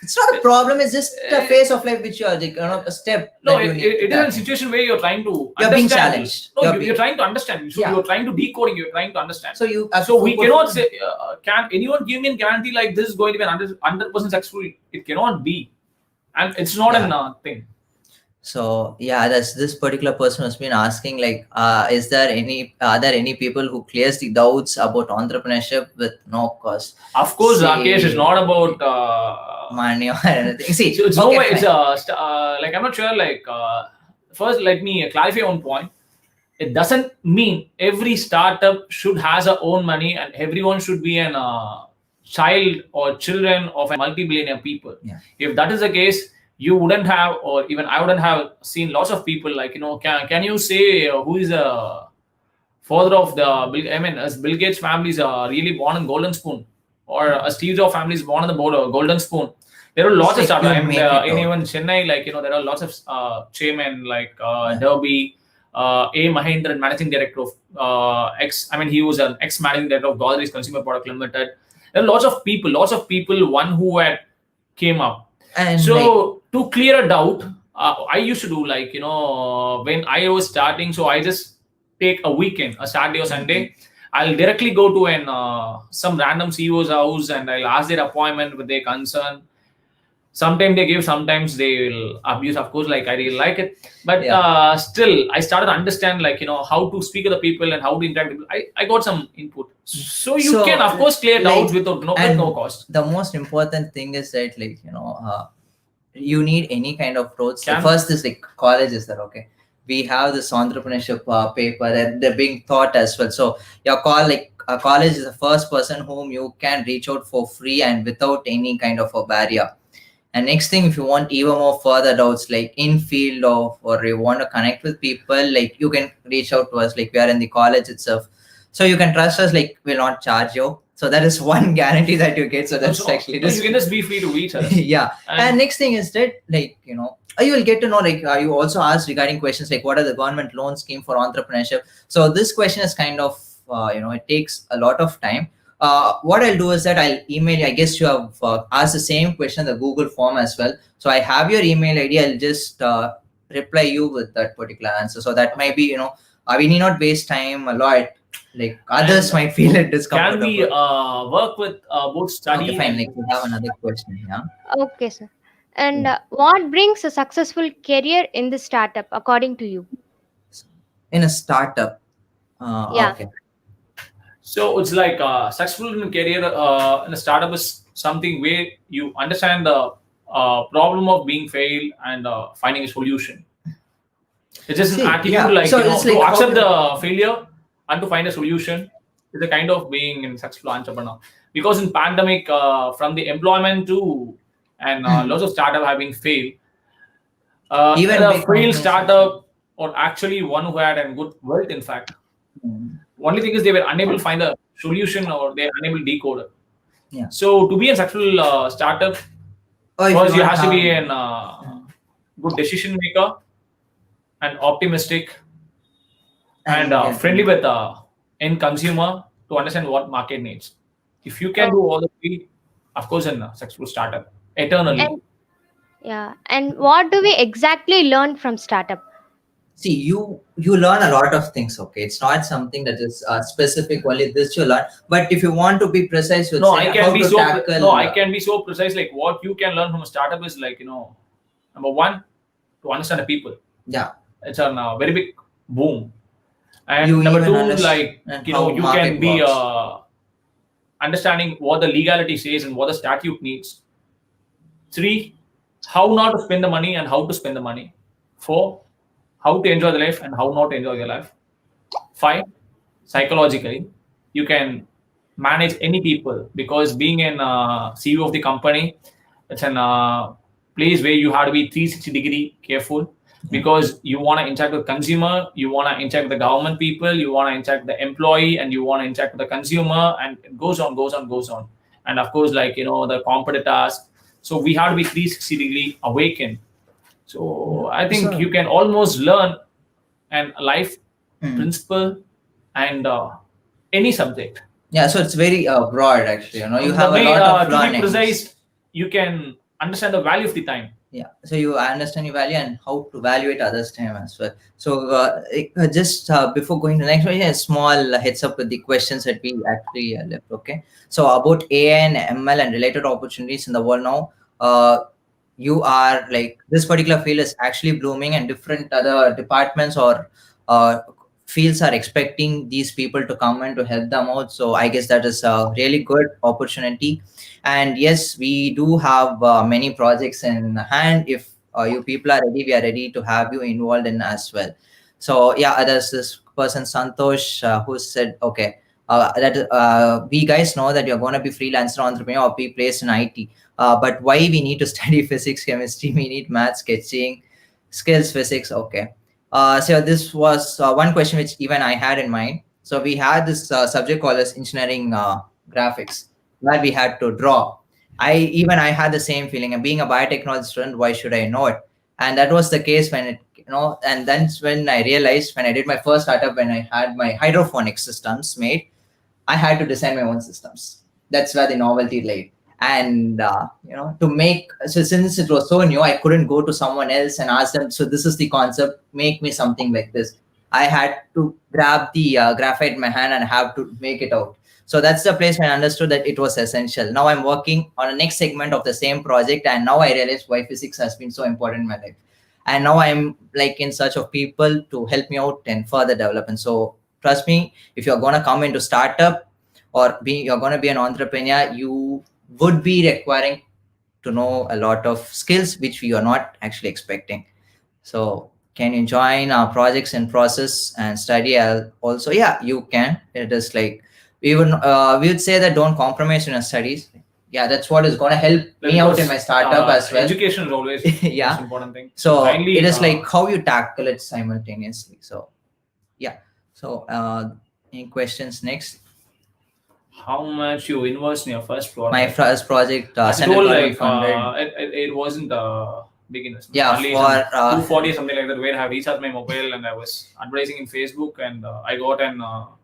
Speaker 3: it's not a problem. It's just a phase of life which you're like, a step.
Speaker 4: No, it is a situation where you're trying to.
Speaker 3: You're being challenged.
Speaker 4: No, you're trying to understand. So you're trying to decoding. You're trying to understand.
Speaker 3: So
Speaker 4: we cannot say. Can anyone give me a guarantee like this is going to be 100% successful? It cannot be, and it's not a thing.
Speaker 3: So that's this particular person has been asking, like, are there any people who clears the doubts about entrepreneurship with no cost?
Speaker 4: Of course, Rakesh, it's not about
Speaker 3: money or anything. See,
Speaker 4: so it's no way. It's like I'm not sure. Like first, let me clarify one point. It doesn't mean every startup should has their own money and everyone should be an child or children of a multi-billionaire people. If that is the case, you wouldn't have, or even I wouldn't have seen lots of people like, can you say who is the father of as Bill Gates families are really born in golden spoon, or a Steve Jobs family is born in the golden spoon. There are lots of startups. In even Chennai, like, there are lots of chairmen like Derby, A. Mahendran, managing director of he was an ex-managing director of Godrej Consumer Product Limited. There are lots of people, one who had came up. And so to clear a doubt, I used to do like, when I was starting, so I just take a weekend, a Saturday or Sunday, I'll directly go to some random CEO's house and I'll ask their appointment with their concern. Sometimes they give, sometimes they will abuse, of course, like I really like it. But still, I started to understand, like, how to speak to the people and how to interact with people. I got some input. So you can, of course, clear doubts with no cost.
Speaker 3: The most important thing is that, like, you need any kind of roads. The first is like college is there, okay? We have this entrepreneurship paper that they're being taught as well. So your college is the first person whom you can reach out for free and without any kind of a barrier. And next thing, if you want even more further doubts, like in field or you want to connect with people, like you can reach out to us, like we are in the college itself. So you can trust us, like we'll not charge you. So that is one guarantee that you get. So that's actually
Speaker 4: you can just be free to reach us.
Speaker 3: And next thing is that, like, you will get to know, like, you also asked regarding questions like what are the government loan scheme for entrepreneurship. So this question is kind of, it takes a lot of time. what I'll do is that I'll email you. I guess you have asked the same question in the Google form as well. So I have your email ID. I'll just reply you with that particular answer. So that might be, we need not waste time a lot. Like others might feel it discomfortable.
Speaker 4: Can we work with both study?
Speaker 3: Okay, fine. Like we have another question. Yeah.
Speaker 6: Okay, sir. And what brings a successful career in the startup, according to you?
Speaker 3: In a startup.
Speaker 6: Yeah.
Speaker 3: Okay.
Speaker 4: So it's like successful in a career in a startup is something where you understand the problem of being failed and finding a solution. It's just an attitude like,
Speaker 3: So
Speaker 4: to
Speaker 3: it's like
Speaker 4: accept the failure and to find a solution is a kind of being a successful entrepreneur. Because in pandemic, from the employment to and lots of startup have been failed. Even a failed startup or actually one who had a good wealth, in fact. Only thing is they were unable to find a solution or they are unable to decode it.
Speaker 3: Yeah.
Speaker 4: So to be a successful startup, first you have to be a good decision maker and optimistic and friendly with the end consumer to understand what market needs. If you can do all the three, of course, in a successful startup eternally.
Speaker 6: And what do we exactly learn from startup?
Speaker 3: See, you learn a lot of things. Okay, it's not something that is specific only this you learn. But if you want to be precise,
Speaker 4: no, I can be I can be so precise. Like what you can learn from a startup is like number one, to understand the people.
Speaker 3: Yeah,
Speaker 4: it's a very big boom. And number two, like you can be understanding what the legality says and what the statute needs. 3, how not to spend the money and how to spend the money. 4, how to enjoy the life and how not to enjoy your life. 5, psychologically, you can manage any people because being an CEO of the company, it's a place where you have to be 360-degree careful because you want to interact with consumer, you want to interact with the government people, you want to interact with the employee, and you want to interact with the consumer, and it goes on. And of course, like the competitors. So we have to be 360-degree awakened. So I think you can almost learn an life principle and any subject.
Speaker 3: Yeah, so it's very broad actually. You have a lot of learning.
Speaker 4: To be precise, you can understand the value of the time.
Speaker 3: Yeah, so you understand your value and how to evaluate others' time as well. So just before going to the next one, a small heads up with the questions that we actually left. Okay, so about AI and ML and related opportunities in the world now. You are like this particular field is actually blooming, and different other departments or fields are expecting these people to come and to help them out. So I guess that is a really good opportunity. And yes, we do have many projects in hand. If you people are ready, we are ready to have you involved in as well. So yeah, there's this person Santosh who said, okay, that we guys know that you're going to be freelancer entrepreneur or be placed in IT. But why we need to study physics, chemistry? We need math, sketching, skills, physics. Okay. So this was one question which even I had in mind. So we had this subject called as engineering graphics, where we had to draw. I had the same feeling. And being a biotechnology student, why should I know it? And that was the case when and that's when I realized when I did my first startup, when I had my hydroponic systems made, I had to design my own systems. That's where the novelty lay. And to make, so since it was so new, I couldn't go to someone else and ask them, so this is the concept, make me something like this. I had to grab the graphite in my hand and have to make it out. So that's the place when I understood that it was essential. Now I'm working on the next segment of the same project, and now I realize why physics has been so important in my life. And now I'm like in search of people to help me out and further development. So trust me, if you're going to come into startup or you're going to be an entrepreneur, you would be requiring to know a lot of skills which we are not actually expecting. So can you join our projects in process and study also? Yeah, you can. It is like we would say that don't compromise in your studies. Yeah, that's what is going to help me out in my startup as well.
Speaker 4: Education is always the most important thing.
Speaker 3: So it is like how you tackle it simultaneously. So yeah. So any questions next?
Speaker 4: How much you invest in your first project?
Speaker 3: My first project,
Speaker 4: it wasn't big investment.
Speaker 3: Yeah,
Speaker 4: only
Speaker 3: for
Speaker 4: 240 something like that. Where I have recharged my mobile and I was advertising in Facebook, and I got an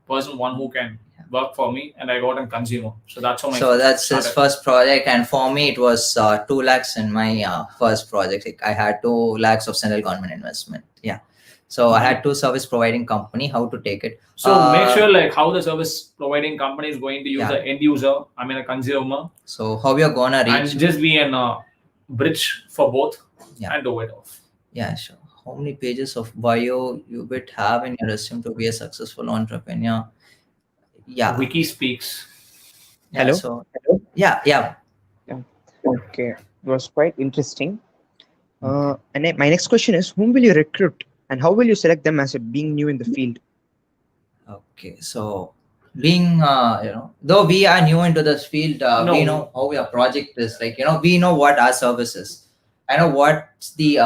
Speaker 4: person one who can work for me, and I got a consumer. So that's how my
Speaker 3: So that's his
Speaker 4: started.
Speaker 3: first project, and for me it was 2 lakhs in my first project. Like, I had 2 lakhs of central government investment. Yeah. So I had 2 service providing company. How to take it?
Speaker 4: So make sure like how the service providing company is going to use
Speaker 3: Yeah.
Speaker 4: the end user, I mean a consumer,
Speaker 3: So how you're gonna reach?
Speaker 4: and just be an bridge for both.
Speaker 3: Yeah.
Speaker 4: And do it off.
Speaker 3: Yeah, sure. How many pages of bio you would have in your resume to be a successful entrepreneur? Yeah.
Speaker 4: Wiki speaks.
Speaker 3: Yeah,
Speaker 5: Hello?
Speaker 3: so yeah.
Speaker 5: Yeah. Okay. It was quite interesting. My next question is, whom will you recruit and how will you select them as a being new in the field?
Speaker 3: Okay, so being though we are new into this field,
Speaker 4: No.
Speaker 3: we know how your project is. Like, we know what our service is. I know what's the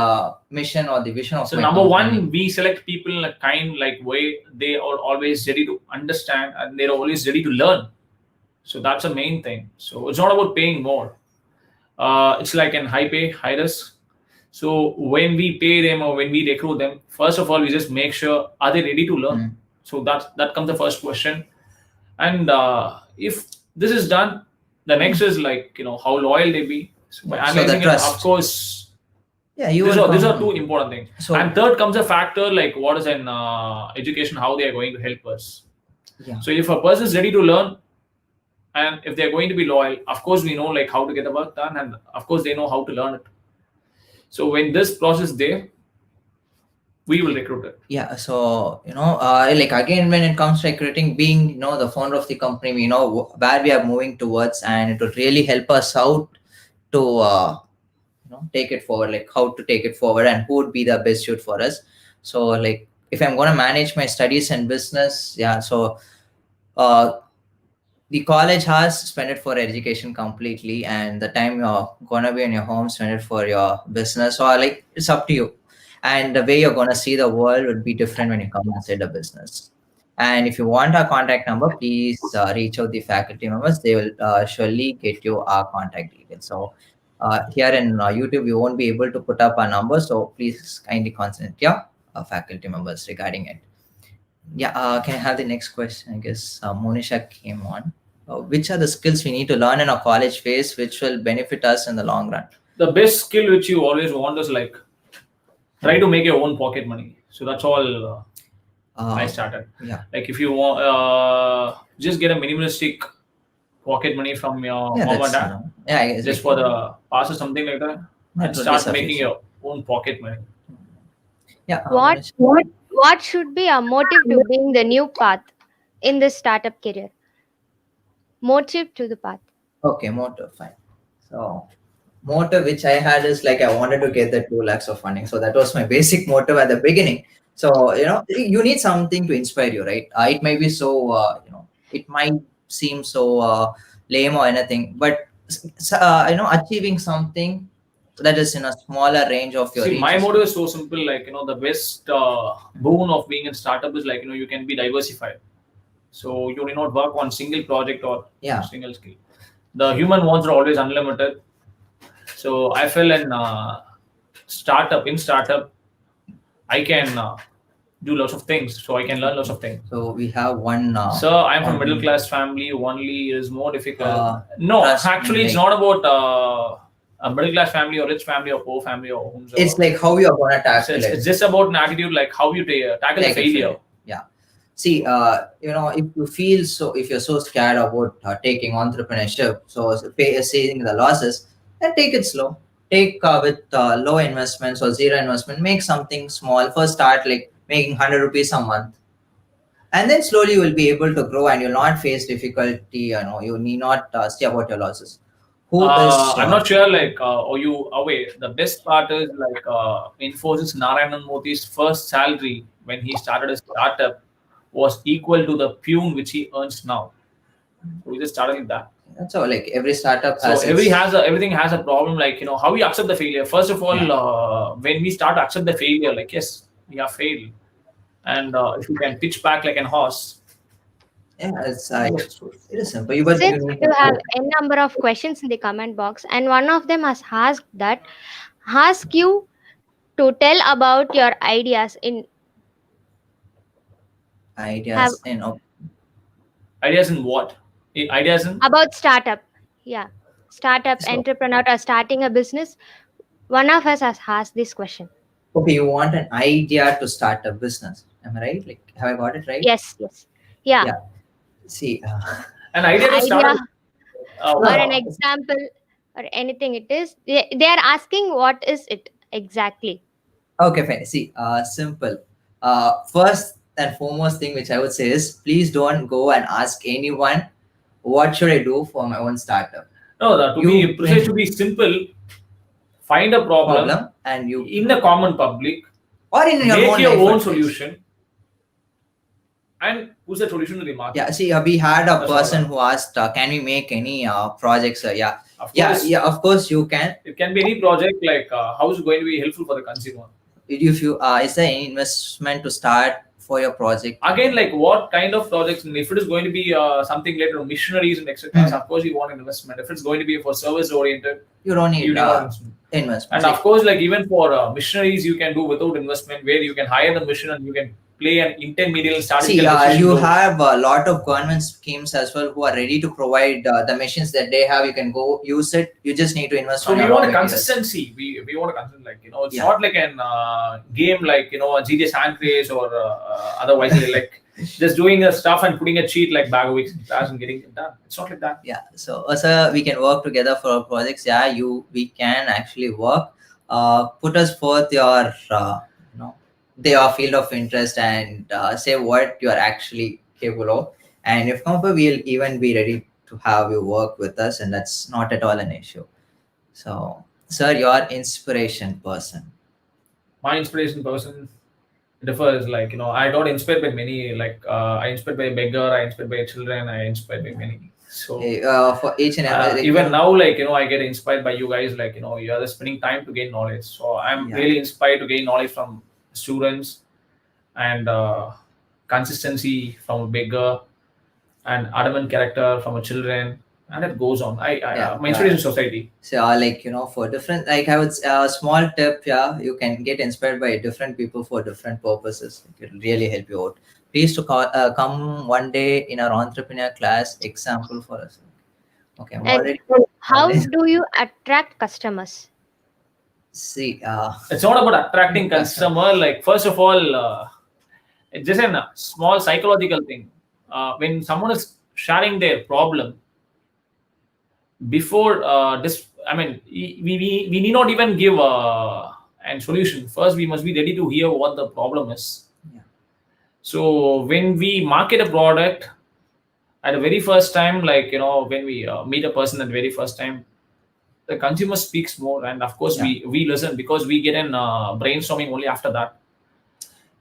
Speaker 3: mission or the vision of
Speaker 4: So
Speaker 3: my
Speaker 4: number
Speaker 3: company.
Speaker 4: one, we select people in a kind like way they are always ready to understand and they're always ready to learn. So that's the main thing. So it's not about paying more. It's like an high pay, high risk. So when we pay them or when we recruit them, first of all, we just make sure are they ready to learn. So that comes the first question. And if this is done, the next is like how loyal they be. So by
Speaker 3: So the
Speaker 4: analyzing it,
Speaker 3: trust.
Speaker 4: of course,
Speaker 3: Yeah,
Speaker 4: these are two important things.
Speaker 3: So-
Speaker 4: and third comes a factor like what is an education, how they are going to help us.
Speaker 3: Yeah.
Speaker 4: So if a person is ready to learn and if they're going to be loyal, of course we know like how to get the work done, and of course they know how to learn it. So when this process there, we will recruit it.
Speaker 3: Yeah, so like again, when it comes to recruiting, being the founder of the company, we know where we are moving towards, and it would really help us out to take it forward, like how to take it forward and who would be the best suit for us. So like if I'm going to manage my studies and business, yeah, so the college has spent it for education completely, and the time you're gonna be in your home, spend it for your business, or like it's up to you. And the way you're gonna see the world would be different when you come inside the business. And if you want our contact number, please reach out the faculty members. They will surely get you our contact details. So here in YouTube, we won't be able to put up our number, so please kindly contact your faculty members regarding it. Yeah, can I have the next question? I guess Monisha came on. Which are the skills we need to learn in our college phase which will benefit us in the long run?
Speaker 4: The best skill which you always want is like try to make your own pocket money. So that's all I started.
Speaker 3: Yeah.
Speaker 4: Like if you want, just get a minimalistic pocket money from your mom and dad.
Speaker 3: I guess
Speaker 4: just for the pass or something like that, and start making your own pocket money.
Speaker 3: Yeah.
Speaker 6: What should be our motive to being the new path in this startup career? Motive to the path.
Speaker 3: Okay, motive, fine. So motive which I had is like I wanted to get the 2 lakhs of funding. So that was my basic motive at the beginning. So you need something to inspire you, right? It may be so it might seem so lame or anything, but achieving something that is in a smaller range of your.
Speaker 4: See, my motive is so simple. Like the best boon of being in startup is like you can be diversified. So you need not work on single project or single skill. The human wants are always unlimited. So I feel in startup, I can do lots of things. So I can learn lots of things.
Speaker 3: So we have one.
Speaker 4: So I'm from middle class family. Only is more difficult. No, actually, it's not about a middle class family or rich family or poor family or homes.
Speaker 3: It's like how you're gonna tackle it.
Speaker 4: It's just about an attitude, like how you tackle the failure.
Speaker 3: Yeah. See, if you feel so, if you're so scared about taking entrepreneurship, so seeing the losses, then take it slow. Take with low investments or zero investment. Make something small. First, start like making 100 rupees a month, and then slowly you will be able to grow, and you'll not face difficulty. You need not see about your losses.
Speaker 4: I'm not sure, like, the best part is like Infosys Narayanan Moti's first salary when he started his startup was equal to the pune which he earns now. So we just started with that.
Speaker 3: That's all. Like every startup has.
Speaker 4: So everything has a problem. Like how we accept the failure. First of all, when we start to accept the failure, like yes, we have failed, and if you can pitch back like an horse.
Speaker 3: Yeah, it is simple.
Speaker 6: Since you have a number of questions in the comment box, and one of them has ask you to tell about your ideas in.
Speaker 4: Ideas in what? Ideas in?
Speaker 6: About startup. Yeah. Startup,
Speaker 3: So,
Speaker 6: entrepreneur, or starting a business. One of us has asked this question.
Speaker 3: okay, you want an idea to start a business. Am I right? Like, have I got it right?
Speaker 6: Yes, yes. Yeah.
Speaker 3: Yeah. See,
Speaker 4: An idea to start
Speaker 6: Idea or an
Speaker 4: a,
Speaker 6: example or anything it is. They are asking what is it exactly.
Speaker 3: okay, fine. See, simple. First and foremost thing which I would say is please don't go and ask anyone what should I do for my own startup.
Speaker 4: no, to be precise, to be simple, find a problem
Speaker 3: and you
Speaker 4: in the common public,
Speaker 3: or in your
Speaker 4: make
Speaker 3: own
Speaker 4: your
Speaker 3: life
Speaker 4: own
Speaker 3: at
Speaker 4: solution, and push the solution to the market.
Speaker 3: Yeah, see, we had a
Speaker 4: That's
Speaker 3: person
Speaker 4: all.
Speaker 3: who asked, can we make any projects? Yeah,
Speaker 4: Of
Speaker 3: yeah,
Speaker 4: course,
Speaker 3: yeah. Of course, you can.
Speaker 4: it can be any project. Like how is it going to be helpful for the consumer?
Speaker 3: If you is there any investment to start for your project?
Speaker 4: Again, like what kind of projects? And if it is going to be something related to missionaries and etc., of course you want investment. If it's going to be for service oriented,
Speaker 3: you don't need
Speaker 4: investment. And of course, like even for missionaries, you can do without investment, where you can hire the mission and you can play an intermediate starting.
Speaker 3: See, you have a lot of government schemes as well who are ready to provide the machines that they have. You can go use it. You just need to invest.
Speaker 4: So we want a consistency. We want a consistency. Like it's not like an game like a GTA San Andreas or otherwise like just doing a stuff and putting a cheat like bag of weeks in class and getting it done. It's not like that.
Speaker 3: Yeah. So also we can work together for our projects. Yeah, we can actually work. Put us forth your their field of interest and say what you are actually capable of. And if comfortable, we'll even be ready to have you work with us, and that's not at all an issue. So, sir, your inspiration person.
Speaker 4: My inspiration person differs. Like I don't inspired by many. Like I inspired by a beggar. I inspired by children. I inspired by many. So
Speaker 3: for each and every
Speaker 4: even now, like I get inspired by you guys. Like you are just spending time to gain knowledge. So I'm really inspired to gain knowledge from students and consistency from a beggar and adamant character from a children, and it goes on. My inspiration society.
Speaker 3: So like for different, like I would small tip, you can get inspired by different people for different purposes. It will really help you out. Please to come one day in our entrepreneur class example for us. Okay,
Speaker 6: how do you attract customers?
Speaker 3: See,
Speaker 4: it's not about attracting customer. Like first of all, it's just a small psychological thing. When someone is sharing their problem, before this, I mean, we need not even give a solution. First, we must be ready to hear what the problem is.
Speaker 3: Yeah.
Speaker 4: So when we market a product at the very first time, like when we meet a person at the very first time, the consumer speaks more, and of course we listen, because we get in brainstorming only after that.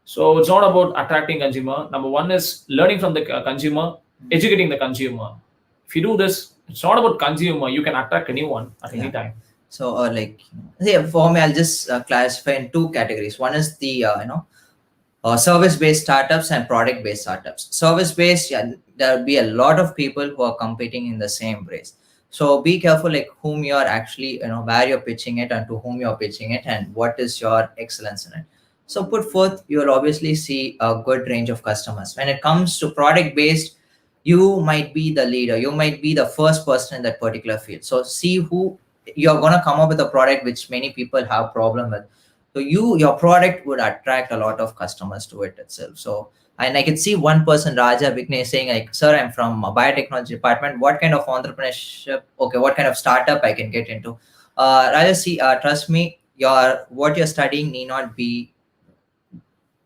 Speaker 4: So it's not about attracting consumer. Number one is learning from the consumer, educating the consumer. If you do this, it's not about consumer. You can attract anyone at any time.
Speaker 3: So like for me, I'll just classify in two categories. One is the service-based startups and product-based startups. Service-based, there'll be a lot of people who are competing in the same race. So be careful, like whom you're actually, where you're pitching it and to whom you're pitching it and what is your excellence in it. So put forth, you'll obviously see a good range of customers. When it comes to product-based, you might be the leader. You might be the first person in that particular field. So see who you're going to come up with a product which many people have problem with. So your product would attract a lot of customers to it itself. So, and I can see one person, Raja Vignesh, saying like, sir, I'm from a biotechnology department. What kind of entrepreneurship? Okay, what kind of startup I can get into? Raja, see, trust me, what you're studying need not be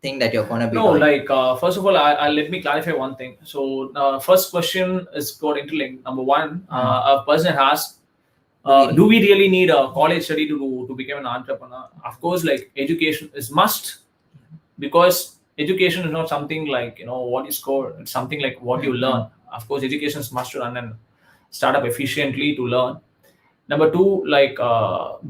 Speaker 3: thing that you're going to be
Speaker 4: doing.
Speaker 3: Like
Speaker 4: first of all, let me clarify one thing. So first question is got interlinked. Number one, a person has do we really need a college study to become an entrepreneur? Of course, like education is must, because education is not something like what you score. It's something like what you learn. Of course, education is must to run and start up efficiently to learn. Number two, like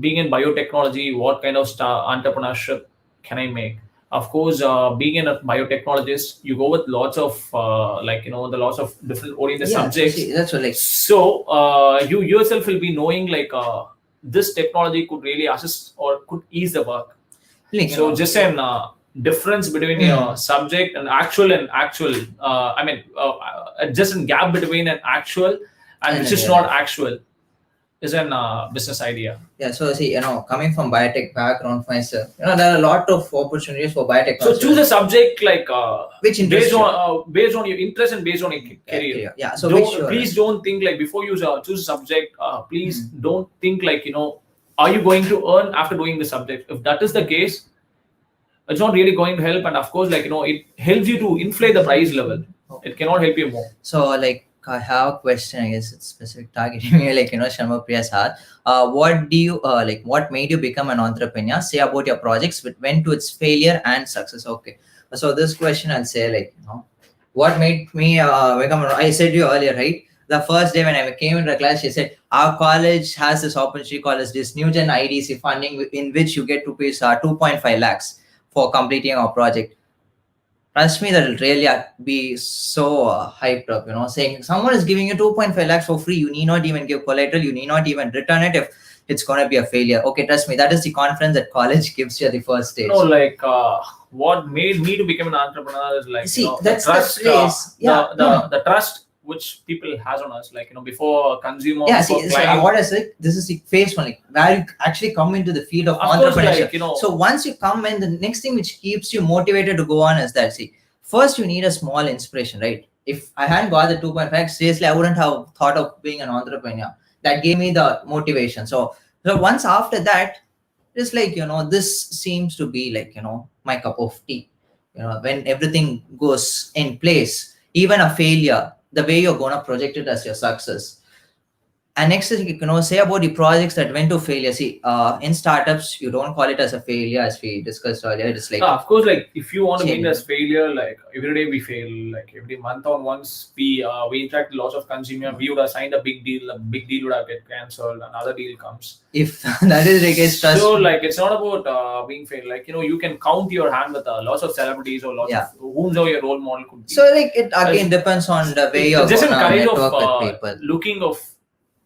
Speaker 4: being in biotechnology, what kind of entrepreneurship can I make? Of course, being a biotechnologist, you go with lots of the lots of different oriented subjects.
Speaker 3: See, that's what, like,
Speaker 4: so you yourself will be knowing like this technology could really assist or could ease the work. Like, so just an difference between your subject and actual just a gap between an actual and which is not actual is an business idea.
Speaker 3: Yeah, so see, coming from biotech background myself, there are a lot of opportunities for biotech.
Speaker 4: So choose a subject like
Speaker 3: which
Speaker 4: based on your interest and based on your career.
Speaker 3: Yeah. So
Speaker 4: please don't think like before you choose a subject. Please don't think like are you going to earn after doing the subject? If that is the case, it's not really going to help. And of course, like it helps you to inflate the price level. It cannot help you more.
Speaker 3: So like I have a question. I guess it's specific targeting me. Like Sharma Priya's asked, what do you what made you become an entrepreneur? Say about your projects, when to its failure and success. Okay. So this question I'll say like what made me become. I said to you earlier, right? The first day when I came into the class, she said our college has this opportunity called as this New Gen IDC funding, in which you get to pay 2.5 lakhs for completing our project. Trust me, that will really be so hyped up, saying someone is giving you 2.5 lakhs for free. You need not even give collateral. You need not even return it if it's going to be a failure. Okay, trust me, that is the confidence that college gives you at the first stage.
Speaker 4: No, like what made me to become an entrepreneur is like,
Speaker 3: that's
Speaker 4: the trust,
Speaker 3: the place.
Speaker 4: The trust which people has on us, like before consumer.
Speaker 3: Yeah, see, what I said, this is the phase one, like where you actually come into the field of entrepreneurship.
Speaker 4: Course, like,
Speaker 3: so once you come in, the next thing which keeps you motivated to go on is that, see, first you need a small inspiration, right? If I hadn't got the 2.5, seriously, I wouldn't have thought of being an entrepreneur. That gave me the motivation. So once after that, it's like, this seems to be like, my cup of tea. When everything goes in place, even a failure, the way you're going to project it as your success. And next is, say about the projects that went to failure. See, in startups, you don't call it as a failure, as we discussed earlier. It's like,
Speaker 4: of course, like if you want to mean as failure, like every day we fail, like every month on once we interact with lots of consumer, we would have signed a big deal would have get cancelled, another deal comes.
Speaker 3: If that is the case, trust.
Speaker 4: So like it's not about being failed. Like you can count your hand with lots of celebrities or lots of whomsoever your role model could be.
Speaker 3: So like it again depends on the way you're going to network with people.
Speaker 4: Looking of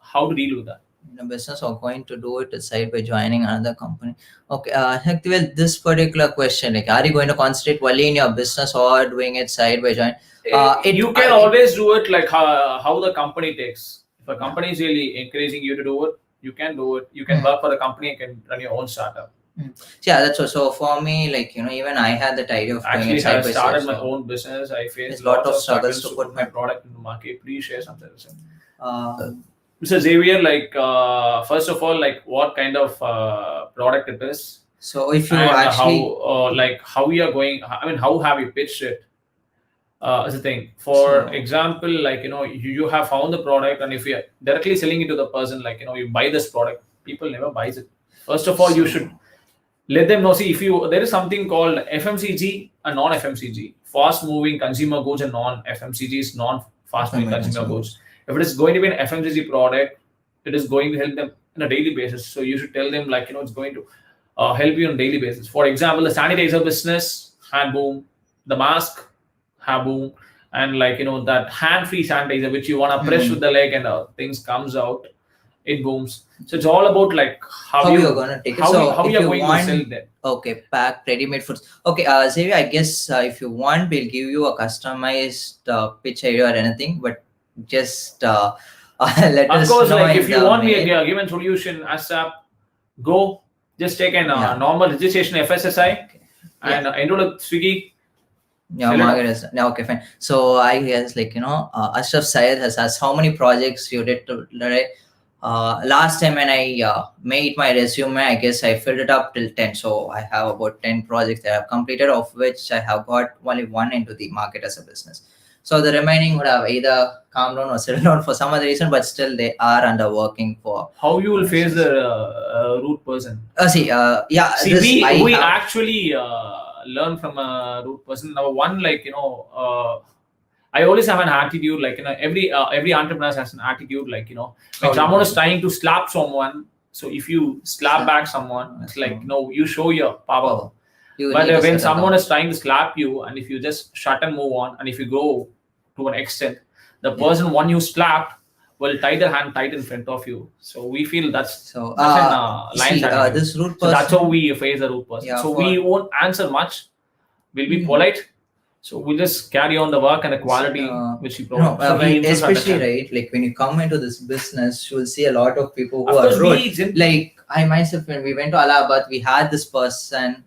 Speaker 4: how to deal with that.
Speaker 3: In a business or going to do it aside by joining another company. Okay, well, this particular question, like, are you going to concentrate only in your business or doing it side by joining?
Speaker 4: You can always do it like how the company takes. If a company is really encouraging you to do it, you can do it. You can work for the company and can run your own startup.
Speaker 3: Yeah, that's so for me, like, even I had that idea of
Speaker 4: doing it side by side. I started my own business. I faced
Speaker 3: a lot of struggles to put
Speaker 4: my product in the market. Please share something. Mr. Xavier, like first of all, like what kind of product it is.
Speaker 3: So if you actually
Speaker 4: how you are going, how have you pitched it? Is the thing. For example, like you have found the product, and if you are directly selling it to the person, like you buy this product, people never buys it. First of all, you should let them know. See, there is something called FMCG and non-FMCG, fast-moving consumer goods, and non-FMCG is non-fast-moving consumer goods. If it is going to be an FMCG product, it is going to help them on a daily basis. So you should tell them like, it's going to help you on a daily basis. For example, the sanitizer business, hand boom, the mask, hand boom, and like, that hand-free sanitizer, which you want to press with the leg and things comes out, it booms. So it's all about like how
Speaker 3: you're going to take it.
Speaker 4: How you're going to sell them.
Speaker 3: Okay, packed ready-made foods. Okay, Xavier, I guess if you want, we'll give you a customized pitch idea or anything, but just let us know.
Speaker 4: Of course, like if you want me a given solution ASAP, go just take a normal registration FSSI and enroll with Swiggy.
Speaker 3: Yeah, market is okay, fine. So I guess like Ashraf Syed has asked how many projects you did today. Last time when I made my resume, I guess I filled it up till 10. So I have about 10 projects that I've completed, of which I have got only one into the market as a business. So the remaining would have either calmed down or settled down for some other reason, but still they are under working for.
Speaker 4: How you will face the rude person? We actually learn from a rude person. Number one, like I always have an attitude, like every entrepreneur has an attitude, like when someone is trying to slap someone. So if you slap back someone, it's like you show your power. But when someone is trying to slap you, and if you just shut and move on, and if you go to an extent, the person one you slapped will tie their hand tight in front of you. So we feel that's this rude person. So that's how we face a rude person. Yeah, so we won't answer much. we'll be polite. So we'll just carry on the work and the quality which we provide. So
Speaker 3: especially right, like when you come into this business, you will see a lot of people who
Speaker 4: Of
Speaker 3: are
Speaker 4: course,
Speaker 3: rude. Like I myself, when we went to Allahabad, we had this person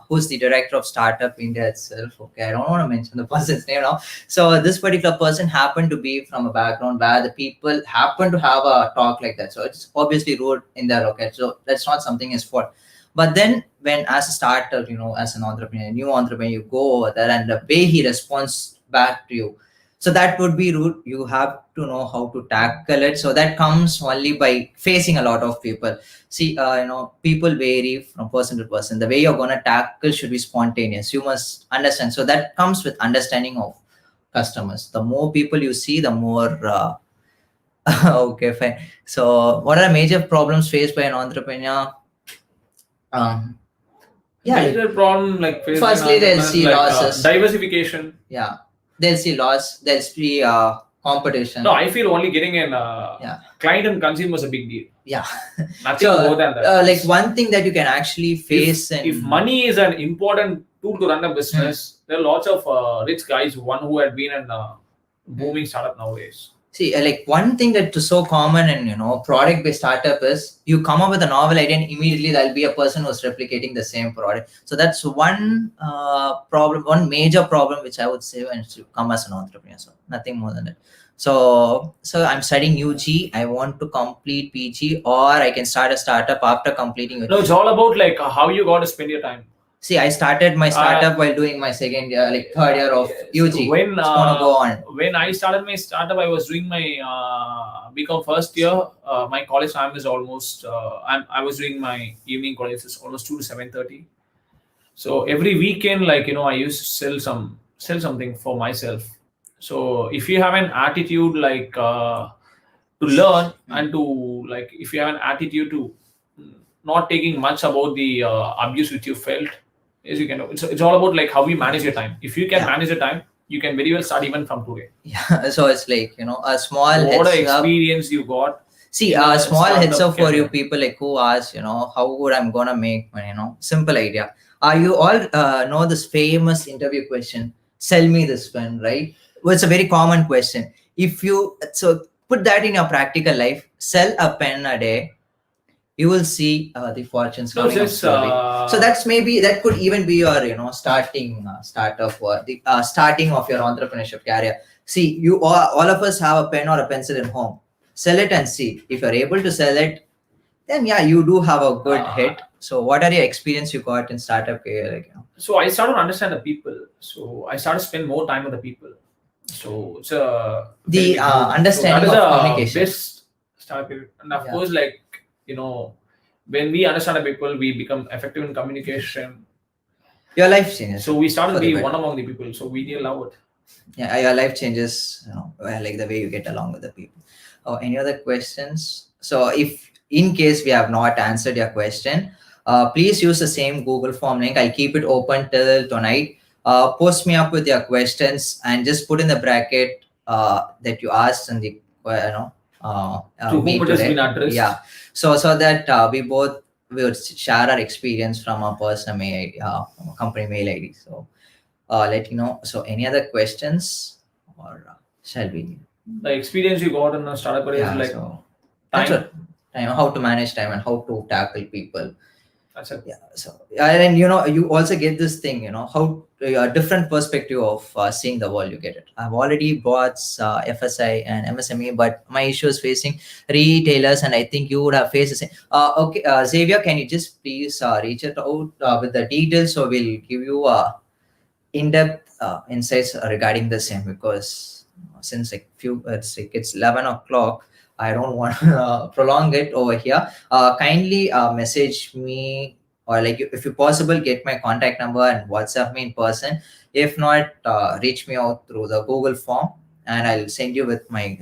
Speaker 3: who's the director of Startup India itself. Okay, I don't want to mention the person's name now. So this particular person happened to be from a background where the people happen to have a talk like that. So it's obviously rude in their okay. So that's not something his fault. But then when as a starter, as an entrepreneur, new entrepreneur, you go over there and the way he responds back to you, so that would be rude. You have to know how to tackle it. So that comes only by facing a lot of people. See, people vary from person to person. The way you're going to tackle should be spontaneous. You must understand. So that comes with understanding of customers. The more people you see, the more okay, fine. So what are major problems faced by an entrepreneur?
Speaker 4: Major problem like
Speaker 3: firstly they'll see losses,
Speaker 4: diversification.
Speaker 3: Yeah, they'll see loss. They'll see competition.
Speaker 4: No, I feel only getting in client and consumer is a big deal.
Speaker 3: Yeah,
Speaker 4: nothing more than that.
Speaker 3: Like one thing that you can actually face.
Speaker 4: If money is an important tool to run a business, there are lots of rich guys. One who had been in a booming startup nowadays.
Speaker 3: See, like one thing that is so common in product-based startup is you come up with a novel idea and immediately there'll be a person who's replicating the same product. So that's one problem, one major problem which I would say when you come as an entrepreneur. So nothing more than that. So I'm studying UG. I want to complete PG, or I can start a startup after completing it.
Speaker 4: No, it's all about like how you got to spend your time.
Speaker 3: See, I started my startup while doing my second year, like third year of UG.
Speaker 4: So when I started my startup, I was doing my BCom first year. My college time is almost. I was doing my evening college is almost 2 to 7:30. So every weekend, like I used to sell something for myself. So if you have an attitude like to learn and to like, if you have an attitude to not taking much about the abuse which you felt. As you can know, it's all about like how you manage your time. If you can manage your time, you can very well start even from today.
Speaker 3: Yeah, so it's like a small
Speaker 4: what experience you got.
Speaker 3: See, a small heads up for you people like who ask how would I'm gonna make money. Simple idea. You all know this famous interview question, sell me this pen, right? Well, it's a very common question. If you put that in your practical life, sell a pen a day, you will see the fortunes coming up slowly. So that could even be your starting startup or the starting of your entrepreneurship career. See, you all of us have a pen or a pencil at home. Sell it and see if you're able to sell it. Then you do have a good hit. So what are your experience you got in startup career?
Speaker 4: So I started to understand the people. So I started to spend more time with the people. So it's
Speaker 3: the understanding of communication.
Speaker 4: Best startup period. And of course, like when we understand the people, we become effective in communication.
Speaker 3: Your life changes.
Speaker 4: So we started to be one among the people. So we really love it.
Speaker 3: Yeah, your life changes. Like the way you get along with the people. Any other questions? So if in case we have not answered your question, please use the same Google form link. I'll keep it open till tonight. Post me up with your questions and just put in the bracket that you asked in the
Speaker 4: to whom it has been addressed.
Speaker 3: Yeah, so that we both will share our experience from our personal mail, company mail ID. So let you know. So any other questions, or shall we?
Speaker 4: The experience you got in a startup career is like
Speaker 3: time, how to manage time and how to tackle people.
Speaker 4: That's it.
Speaker 3: Yeah. So and you also get this thing, how a different perspective of seeing the world. You get it. I've already bought FSI and MSME, but my issue is facing retailers, and I think you would have faced the same. Okay, Xavier, can you just please reach it out with the details, so we'll give you in-depth insights regarding the same, because since it's 11 o'clock. I don't want to prolong it over here. Kindly message me, or like if you possible, get my contact number and WhatsApp me in person. If not, reach me out through the Google form, and I'll send you with my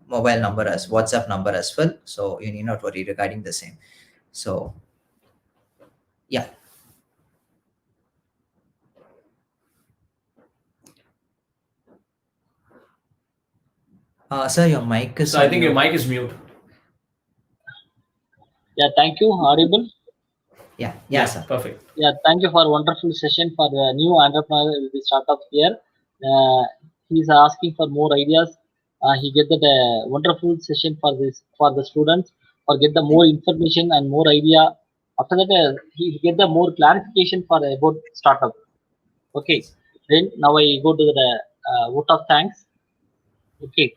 Speaker 3: mobile number as WhatsApp number as well. So you need not worry regarding the same. So yeah. Sir, your mic is.
Speaker 4: So I think your mic is mute.
Speaker 1: Yeah, thank you. Audible?
Speaker 3: Yeah, sir.
Speaker 4: Perfect.
Speaker 1: Yeah, thank you for a wonderful session for the new entrepreneur with the startup here. He's asking for more ideas. He get that wonderful session for this for the students, or get the more information and more idea. After that, he get the more clarification for about startup. Okay, then now I go to the vote of thanks. Okay,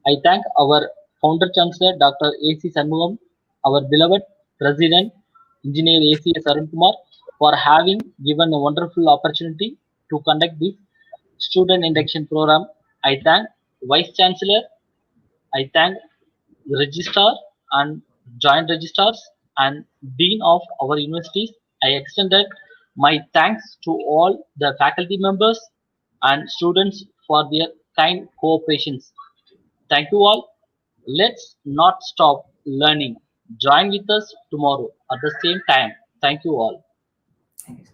Speaker 1: I thank our founder chancellor Dr. A.C. Sanmugam, our beloved president engineer A.C.S. Arun Kumar, for having given a wonderful opportunity to conduct this student induction program. I thank vice chancellor. I thank registrar and joint registrars and dean of our universities. I extended my thanks to all the faculty members and students for their kind cooperation. Thank you all. Let's not stop learning. Join with us tomorrow at the same time. Thank you all.
Speaker 3: Thank you.